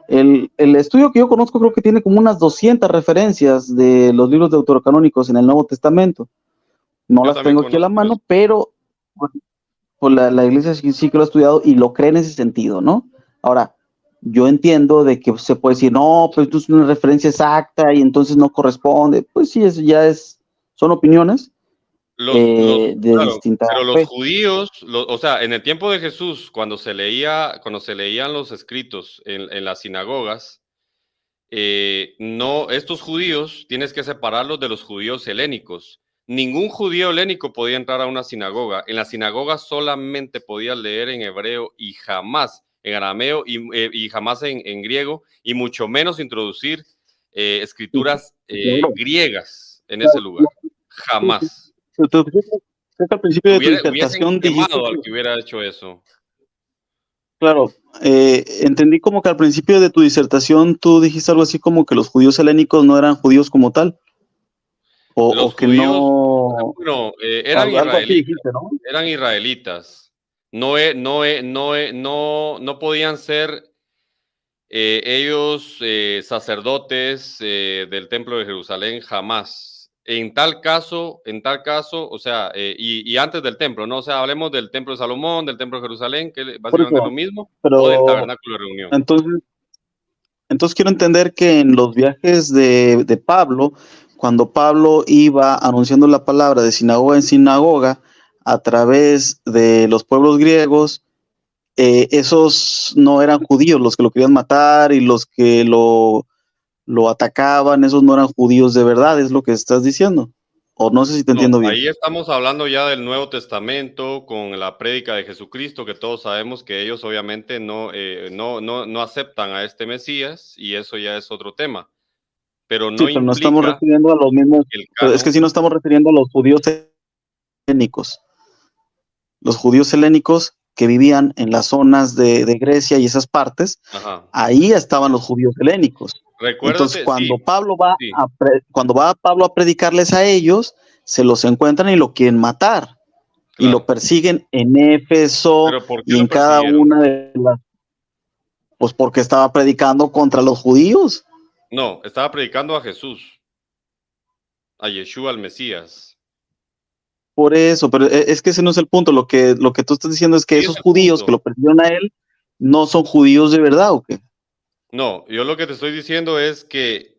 El estudio que yo conozco creo que tiene como unas 200 referencias de los libros deuterocanónicos en el Nuevo Testamento. No Yo las también tengo aquí a la conozco mano, eso. pero pues la iglesia sí que lo ha estudiado y lo cree en ese sentido, ¿no? Ahora, yo entiendo de que se puede decir, no, pues esto es una referencia exacta y entonces no corresponde. Pues sí, eso ya son opiniones de Claro, distinta pero los fe. judíos, o sea, en el tiempo de Jesús, cuando se leían los escritos en las sinagogas, no, estos judíos tienes que separarlos de los judíos helénicos. Ningún judío helénico podía entrar a una sinagoga. En la sinagoga solamente podías leer en hebreo y jamás en arameo y jamás en griego, y mucho menos introducir escrituras griegas en ese lugar. Jamás. Creo que al principio de tu Hubiesen disertación dijiste, quemado al que hubiera hecho eso. claro, entendí como que al principio de tu disertación tú dijiste algo así como que los judíos helénicos no eran judíos como tal, Los o que judíos, no, bueno, eran algo así israelitas. dijiste, ¿no? Eran israelitas. No podían ser ellos sacerdotes del templo de Jerusalén jamás. En tal caso, o sea, y antes del templo, ¿no? O sea, hablemos del templo de Salomón, del templo de Jerusalén, que Por básicamente es eso, lo mismo, o del pero tabernáculo de reunión. entonces quiero entender que en los viajes de Pablo, cuando Pablo iba anunciando la palabra de sinagoga en sinagoga a través de los pueblos griegos, esos no eran judíos los que lo querían matar y los que lo atacaban, esos no eran judíos de verdad, es lo que estás diciendo. O no sé si te No, entiendo bien. ahí estamos hablando ya del Nuevo Testamento con la prédica de Jesucristo, que todos sabemos que ellos obviamente no aceptan a este Mesías, y eso ya es otro tema. Pero no Sí, pero no estamos implica refiriendo a los mismos, que el pero es que canon... sí nos estamos refiriendo a los judíos helénicos. Los judíos helénicos que vivían en las zonas de Grecia y esas partes, Ajá. ahí estaban los judíos helénicos. Recuérdate, Entonces, cuando sí, Pablo sí. cuando va Pablo a predicarles a ellos, se los encuentran y lo quieren matar. Y Claro. lo persiguen en Éfeso ¿Pero por qué y lo en cada persiguieron? una de las... Pues porque estaba predicando contra los judíos. No, estaba predicando a Jesús, a Yeshua, al Mesías. Por eso, pero es que ese no es el punto. Lo que tú estás diciendo es que Sí, esos es el judíos punto. que lo persiguieron a él no son judíos de verdad, ¿o qué? No, yo lo que te estoy diciendo es que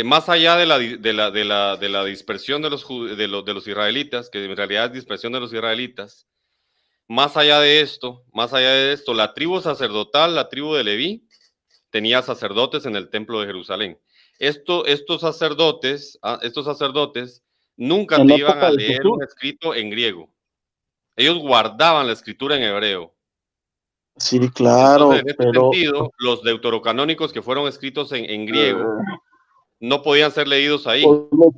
más allá de la dispersión de los israelitas, que en realidad es dispersión de los israelitas, más allá de esto, la tribu sacerdotal, la tribu de Leví, tenía sacerdotes en el templo de Jerusalén. Estos sacerdotes nunca En te la iban época a de leer Jesús. un escrito en griego. Ellos guardaban la escritura en hebreo. Sí, Entonces, claro, en este pero sentido, los deuterocanónicos que fueron escritos en griego no podían ser leídos ahí. por, lo-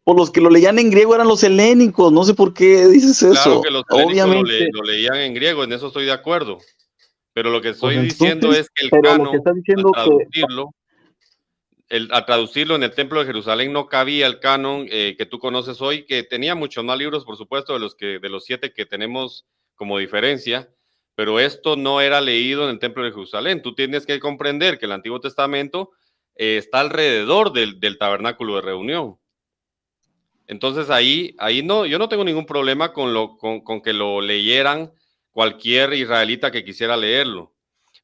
por los que lo leían en griego eran los helénicos. No sé por qué dices Claro que eso. los helénicos Obviamente, lo leían en griego, en eso estoy de acuerdo. Pero lo que pues estoy diciendo entonces, es que el pero lo que canon, está al diciendo que traducirlo, al traducirlo en el templo de Jerusalén no cabía el canon que tú conoces hoy, que tenía muchos más libros, por supuesto, de los 7 que tenemos como diferencia, pero esto no era leído en el templo de Jerusalén. Tú tienes que comprender que el Antiguo Testamento está alrededor del tabernáculo de reunión. Entonces ahí no, yo no tengo ningún problema con que lo leyeran cualquier israelita que quisiera leerlo,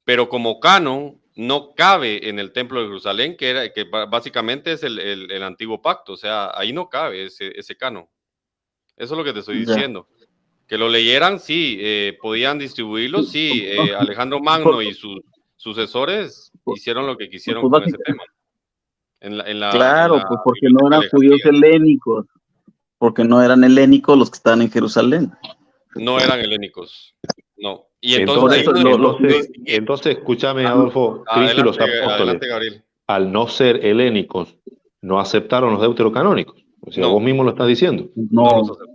pero como canon no cabe en el templo de Jerusalén, que básicamente es el antiguo pacto, o sea, ahí no cabe ese canon. Eso es lo que te estoy ya. diciendo. Que lo leyeran, sí, podían distribuirlo, sí, Alejandro Magno Por- y sus sucesores por- hicieron lo que quisieron pues con ese básicamente, tema en claro, la pues porque no Biblioteca eran judíos Alejandría. helénicos, porque no eran helénicos los que estaban en Jerusalén. No eran helénicos, no. Y entonces Por ahí Entonces, eso no podemos entonces, distinguir. entonces, escúchame, Ah, Adolfo, Cristo y los apóstoles, adelante, Gabriel. al no ser helénicos, no aceptaron los deuterocanónicos. O sea, vos No, mismo lo estás diciendo. no los No, acepto,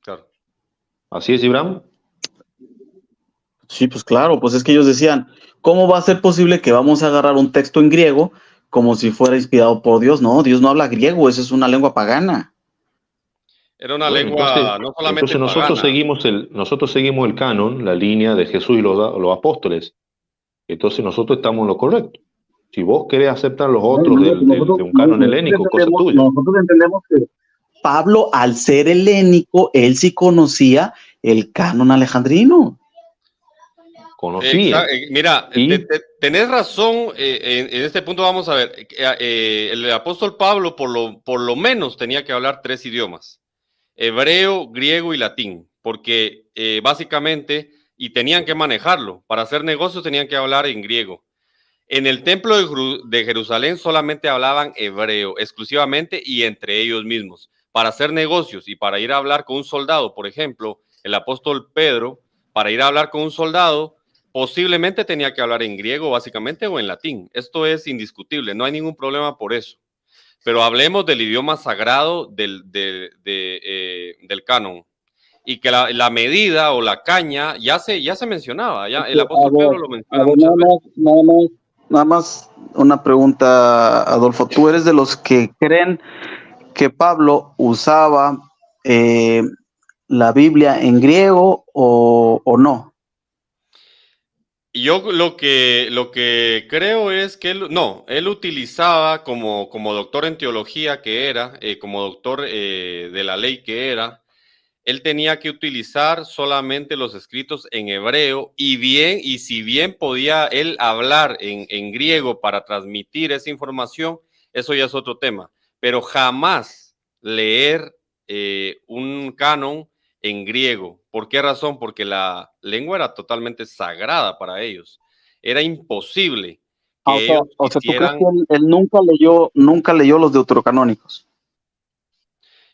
claro. ¿Así es, Ibrahim? sí, pues claro, pues es que ellos decían, ¿cómo va a ser posible que vamos a agarrar un texto en griego como si fuera inspirado por Dios? No, Dios no habla griego, esa es una lengua pagana. Era una Bueno, entonces, lengua no solamente entonces pagana. nosotros seguimos el canon, la línea de Jesús y los apóstoles. Entonces nosotros estamos en lo correcto. Si vos querés aceptar los No, otros no, de un canon helénico, cosa tuya. nosotros entendemos que Pablo, al ser helénico, él sí conocía el canon alejandrino. Conocía. Mira, Y tenés razón en este punto. Vamos a ver, el apóstol Pablo por lo menos tenía que hablar 3 idiomas: hebreo, griego y latín, porque básicamente, y tenían que manejarlo, para hacer negocios tenían que hablar en griego. En el templo de Jerusalén solamente hablaban hebreo, exclusivamente y entre ellos mismos. Para hacer negocios y para ir a hablar con un soldado, por ejemplo, el apóstol Pedro, para ir a hablar con un soldado, posiblemente tenía que hablar en griego básicamente o en latín. Esto es indiscutible, no hay ningún problema por eso. Pero hablemos del idioma sagrado del canon. Y que la medida o la caña ya se mencionaba, ya el A apóstol Pedro lo menciona ver, muchas veces. nada más una pregunta, Adolfo. ¿Tú eres de los que creen que Pablo usaba eh, la Biblia en griego o no? Yo lo que creo es que él utilizaba como doctor en teología que era, como doctor de la ley que era, él tenía que utilizar solamente los escritos en hebreo y si bien podía él hablar en griego para transmitir esa información, eso ya es otro tema, pero jamás leer un canon en griego. ¿Por qué razón? Porque la lengua era totalmente sagrada para ellos. Era imposible Ah, que ellos o sea, ¿tú crees quisieran. que él nunca leyó los deuterocanónicos?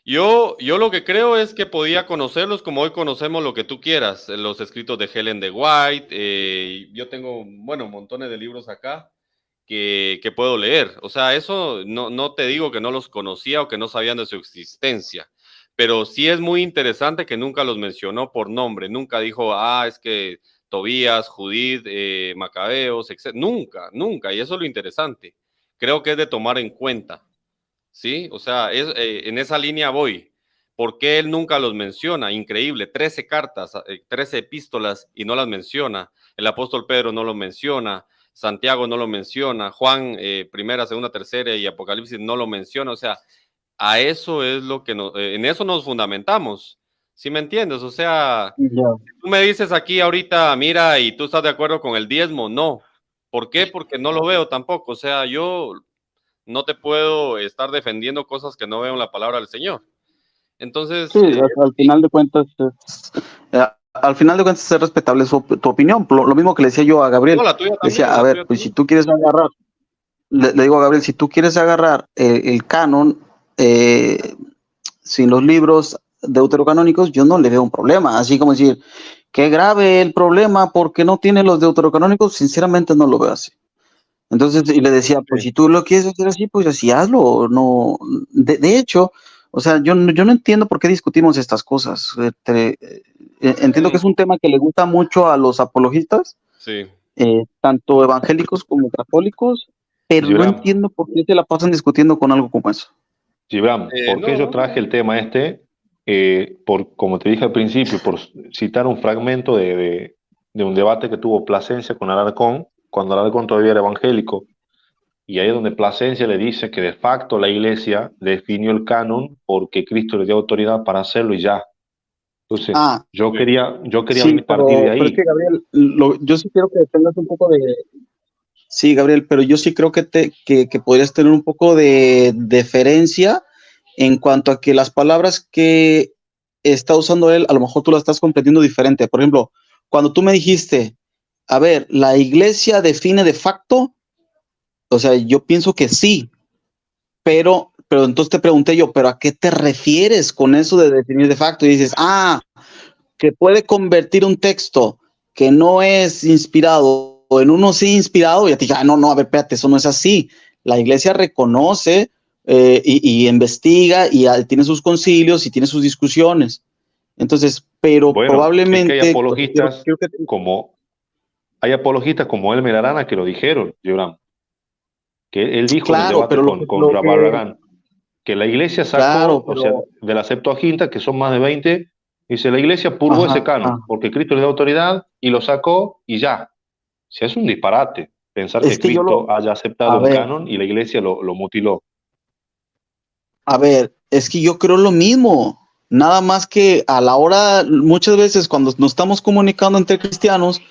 Yo lo que creo es que podía conocerlos como hoy conocemos lo que tú quieras, los escritos de Helen de White. Yo tengo, bueno, montones de libros acá que puedo leer. O sea, eso no te digo que no los conocía o que no sabían de su existencia, pero sí es muy interesante que nunca los mencionó por nombre, nunca dijo, es que Tobías, Judith, Macabeos, etc. Nunca, y eso es lo interesante. Creo que es de tomar en cuenta. Sí, o sea, en esa línea voy. ¿Por qué él nunca los menciona? Increíble, 13 cartas, 13 epístolas y no las menciona. El apóstol Pedro no lo menciona, Santiago no lo menciona, Juan, primera, segunda, tercera y Apocalipsis no lo menciona. O sea, a eso es lo que en eso nos fundamentamos. ¿Sí me entiendes? O sea, tú me dices aquí ahorita, mira, y tú estás de acuerdo con el diezmo. No. ¿Por qué? Porque no lo veo tampoco. O sea, yo no te puedo estar defendiendo cosas que no veo en la palabra del Señor. Entonces, sí, al final de cuentas, es respetable tu opinión. Lo mismo que le decía yo a Gabriel. no, la tuya también, Decía, a ver, pues si tú quieres agarrar, le digo a Gabriel, si tú quieres agarrar el canon sin los libros deuterocanónicos, yo no le veo un problema. Así como decir, qué grave el problema porque no tiene los deuterocanónicos, sinceramente no lo veo así. Entonces, y le decía, pues si tú lo quieres hacer así, pues así hazlo. No, de hecho, o sea, yo no entiendo por qué discutimos estas cosas. Entiendo que es un tema que le gusta mucho a los apologistas, sí. Tanto evangélicos como católicos, pero Gibran, no entiendo por qué se la pasan discutiendo con algo como eso. Gibran, ¿por qué yo traje el tema como te dije al principio, por citar un fragmento de un debate que tuvo Plasencia con Alarcón, cuando Alarcón todavía era evangélico, y ahí es donde Plasencia le dice que de facto la Iglesia definió el canon porque Cristo le dio autoridad para hacerlo y ya. Entonces, yo quería sí, partir de ahí. Pero es que, Gabriel, yo sí quiero que tengas un poco de... Sí, Gabriel, pero yo sí creo que podrías tener un poco de deferencia en cuanto a que las palabras que está usando él, a lo mejor tú las estás comprendiendo diferente. Por ejemplo, cuando tú me dijiste, a ver, ¿la Iglesia define de facto? O sea, yo pienso que sí, pero entonces te pregunté yo, ¿pero a qué te refieres con eso de definir de facto? Y dices, que puede convertir un texto que no es inspirado en uno sí inspirado, y a ti, no, a ver, espérate, eso no es así. La Iglesia reconoce y investiga y tiene sus concilios y tiene sus discusiones. Entonces, pero bueno, probablemente... es que hay apologistas hay apologistas como Elmer Arana que lo dijeron, Gibran, que él dijo en el debate con Rabbi Barragán, que la Iglesia sacó, o sea, de la Septuaginta, que son más de 20, dice, la Iglesia purgó ese canon, porque Cristo le dio autoridad y lo sacó y ya. O sea, es un disparate pensar que Cristo haya aceptado un canon y la Iglesia lo mutiló. A ver, es que yo creo lo mismo, nada más que a la hora, muchas veces cuando nos estamos comunicando entre cristianos,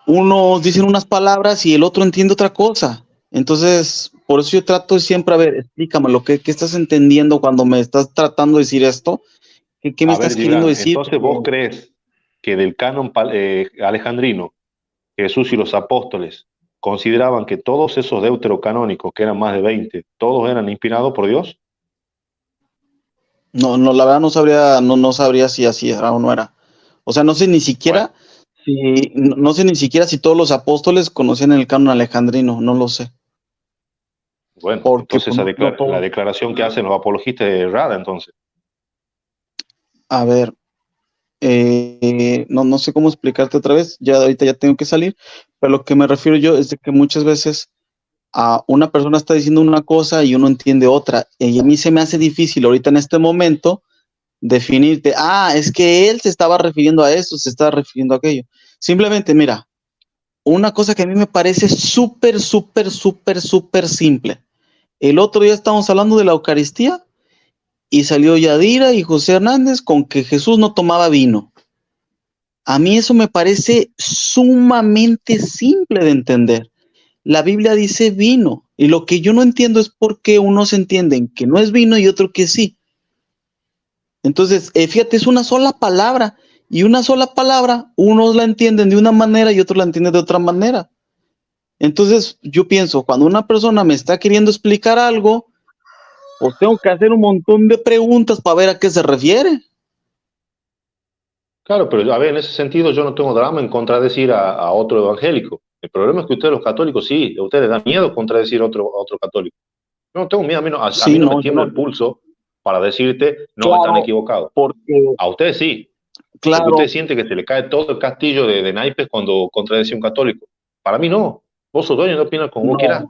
unos dicen unas palabras y el otro entiende otra cosa. Entonces, por eso yo trato siempre, a ver, explícame qué estás entendiendo cuando me estás tratando de decir esto. ¿Qué me estás queriendo decir? Entonces, ¿vos crees que del canon alejandrino, Jesús y los apóstoles consideraban que todos esos deuterocanónicos, que eran más de 20, todos eran inspirados por Dios? No, la verdad no sabría si así era o no era. O sea, no sé ni siquiera... Bueno. No sé ni siquiera si todos los apóstoles conocían el canon alejandrino, no lo sé. Bueno, entonces la declaración que hacen los apologistas es errada, entonces. A ver, no sé cómo explicarte otra vez, ahorita ya tengo que salir, pero lo que me refiero yo es de que muchas veces una persona está diciendo una cosa y uno entiende otra, y a mí se me hace difícil ahorita en este momento definirte, es que él se estaba refiriendo a esto, se estaba refiriendo a aquello. Simplemente, mira, una cosa que a mí me parece súper simple. El otro día estábamos hablando de la Eucaristía y salió Yadira y José Hernández con que Jesús no tomaba vino. A mí eso me parece sumamente simple de entender. La Biblia dice vino y lo que yo no entiendo es por qué unos entienden que no es vino y otro que sí. Entonces, fíjate, es una sola palabra y una sola palabra, unos la entienden de una manera y otros la entienden de otra manera. Entonces, yo pienso, cuando una persona me está queriendo explicar algo, pues tengo que hacer un montón de preguntas para ver a qué se refiere. Claro, pero a ver, en ese sentido yo no tengo drama en contradecir a otro evangélico. El problema es que ustedes los católicos sí, a ustedes les da miedo contradecir a otro católico. Yo no tengo miedo, a mí no me tiembla el pulso para decirte, no, claro, están equivocados. A ustedes sí. Claro. Porque usted siente que se le cae todo el castillo de naipes cuando contradice a un católico. Para mí no. Vos sos dueño, no opinas como vos quieras.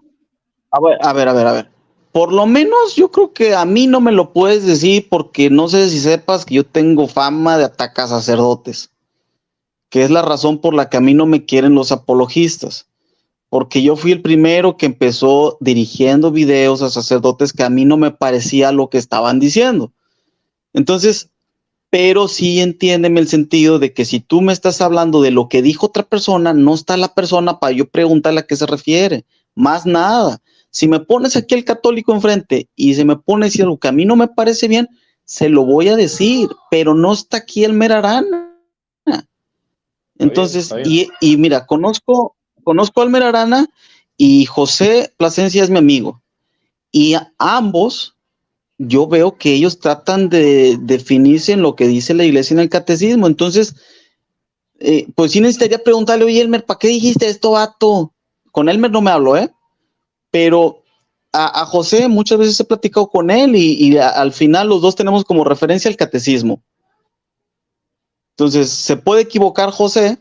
A ver. Por lo menos yo creo que a mí no me lo puedes decir porque no sé si sepas que yo tengo fama de atacar sacerdotes, que es la razón por la que a mí no me quieren los apologistas. porque yo fui el primero que empezó dirigiendo videos a sacerdotes que a mí no me parecía lo que estaban diciendo. Entonces, pero sí entiéndeme el sentido de que si tú me estás hablando de lo que dijo otra persona, no está la persona para yo preguntarle a qué se refiere. Más nada. Si me pones aquí el católico enfrente y se me pone decir algo que a mí no me parece bien, se lo voy a decir, pero no está aquí el Merarana. Entonces, Está bien. y mira, conozco al Merarana y José Plasencia es mi amigo. Y a ambos yo veo que ellos tratan de definirse en lo que dice la iglesia en el catecismo. Entonces, pues sí necesitaría preguntarle, oye, Elmer, ¿para qué dijiste esto, vato? Con Elmer no me hablo, pero a José muchas veces he platicado con él y al final los dos tenemos como referencia el catecismo. Entonces, se puede equivocar José,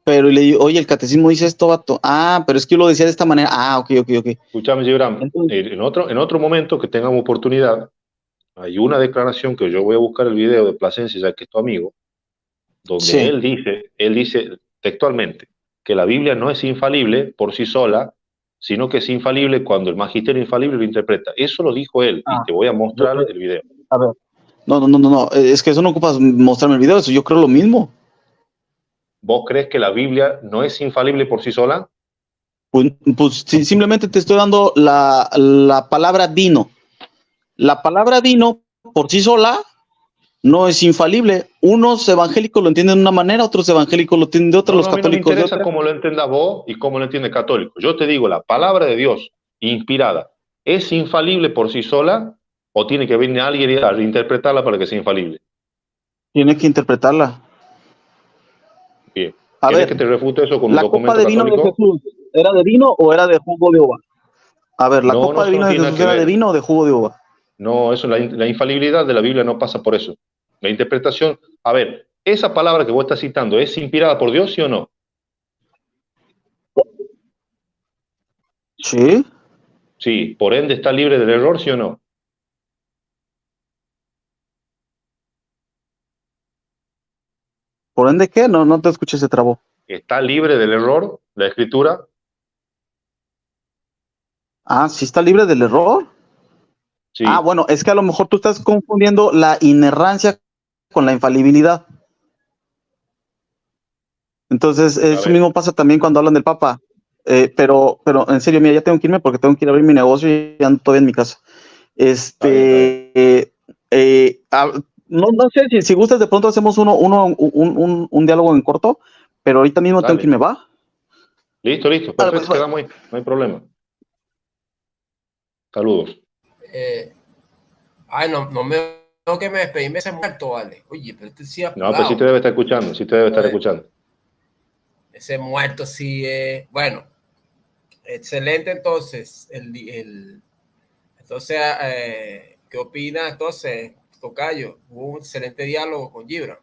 pero le digo, oye, el catecismo dice esto, vato. Ah, pero es que yo lo decía de esta manera. Ah, ok. Escúchame, Gibran, Entonces, en otro momento que tengamos oportunidad, hay una declaración que yo voy a buscar el video de Plasencia, ya que es tu amigo, donde sí, él dice textualmente que la Biblia no es infalible por sí sola, sino que es infalible cuando el magisterio infalible lo interpreta. Eso lo dijo él, y te voy a mostrar el video. a ver. No, es que eso no ocupas mostrarme el video, eso yo creo lo mismo. ¿Vos crees que la Biblia no es infalible por sí sola? Pues sí, simplemente te estoy dando la palabra vino. La palabra vino por sí sola no es infalible. Unos evangélicos lo entienden de una manera, otros evangélicos lo entienden de otra, los A mí no me católicos de interesa otra. cómo lo entiendas vos y cómo lo entiende el católico. Yo te digo, la palabra de Dios inspirada, ¿es infalible por sí sola o tiene que venir alguien a reinterpretarla para que sea infalible? Tiene que interpretarla. Bien. A ¿Quieres que ver, te refute eso con un ¿la copa documento de vino de católico? Jesús era de vino o era de jugo de uva? A ver, ¿la No, no, copa de eso no vino de tiene nada Jesús que era de ver. vino o de jugo de uva? No, eso, la infalibilidad de la Biblia no pasa por eso. La interpretación, a ver, esa palabra que vos estás citando, ¿es inspirada por Dios, sí o no? Sí. Sí, por ende está libre del error, sí o no. ¿Por ende qué? No te escuché, se trabó. ¿Está libre del error la escritura? Ah, sí está libre del error. Ah, Sí. bueno, es que a lo mejor tú estás confundiendo la inerrancia con la infalibilidad. Entonces, A eso ver, mismo pasa también cuando hablan del Papa. Pero en serio, mira, ya tengo que irme porque tengo que ir a abrir mi negocio y ya ando todavía en mi casa. está bien, está bien. No sé si gustas, de pronto hacemos un diálogo en corto, pero ahorita mismo tengo que Dale. irme, ¿va? Listo, listo. Vale, pues, Perfecto, quedamos ahí. No hay problema. Saludos. Ay, no me tengo que me despedí, ese muerto, vale. Oye, pero este sí No, pues sí te apurado. debe estar escuchando, sí te debe estar escuchando. Ese muerto sí es. Bueno, excelente entonces. Entonces, ¿qué opinas entonces, Tocayo? Hubo un excelente diálogo con Gibran.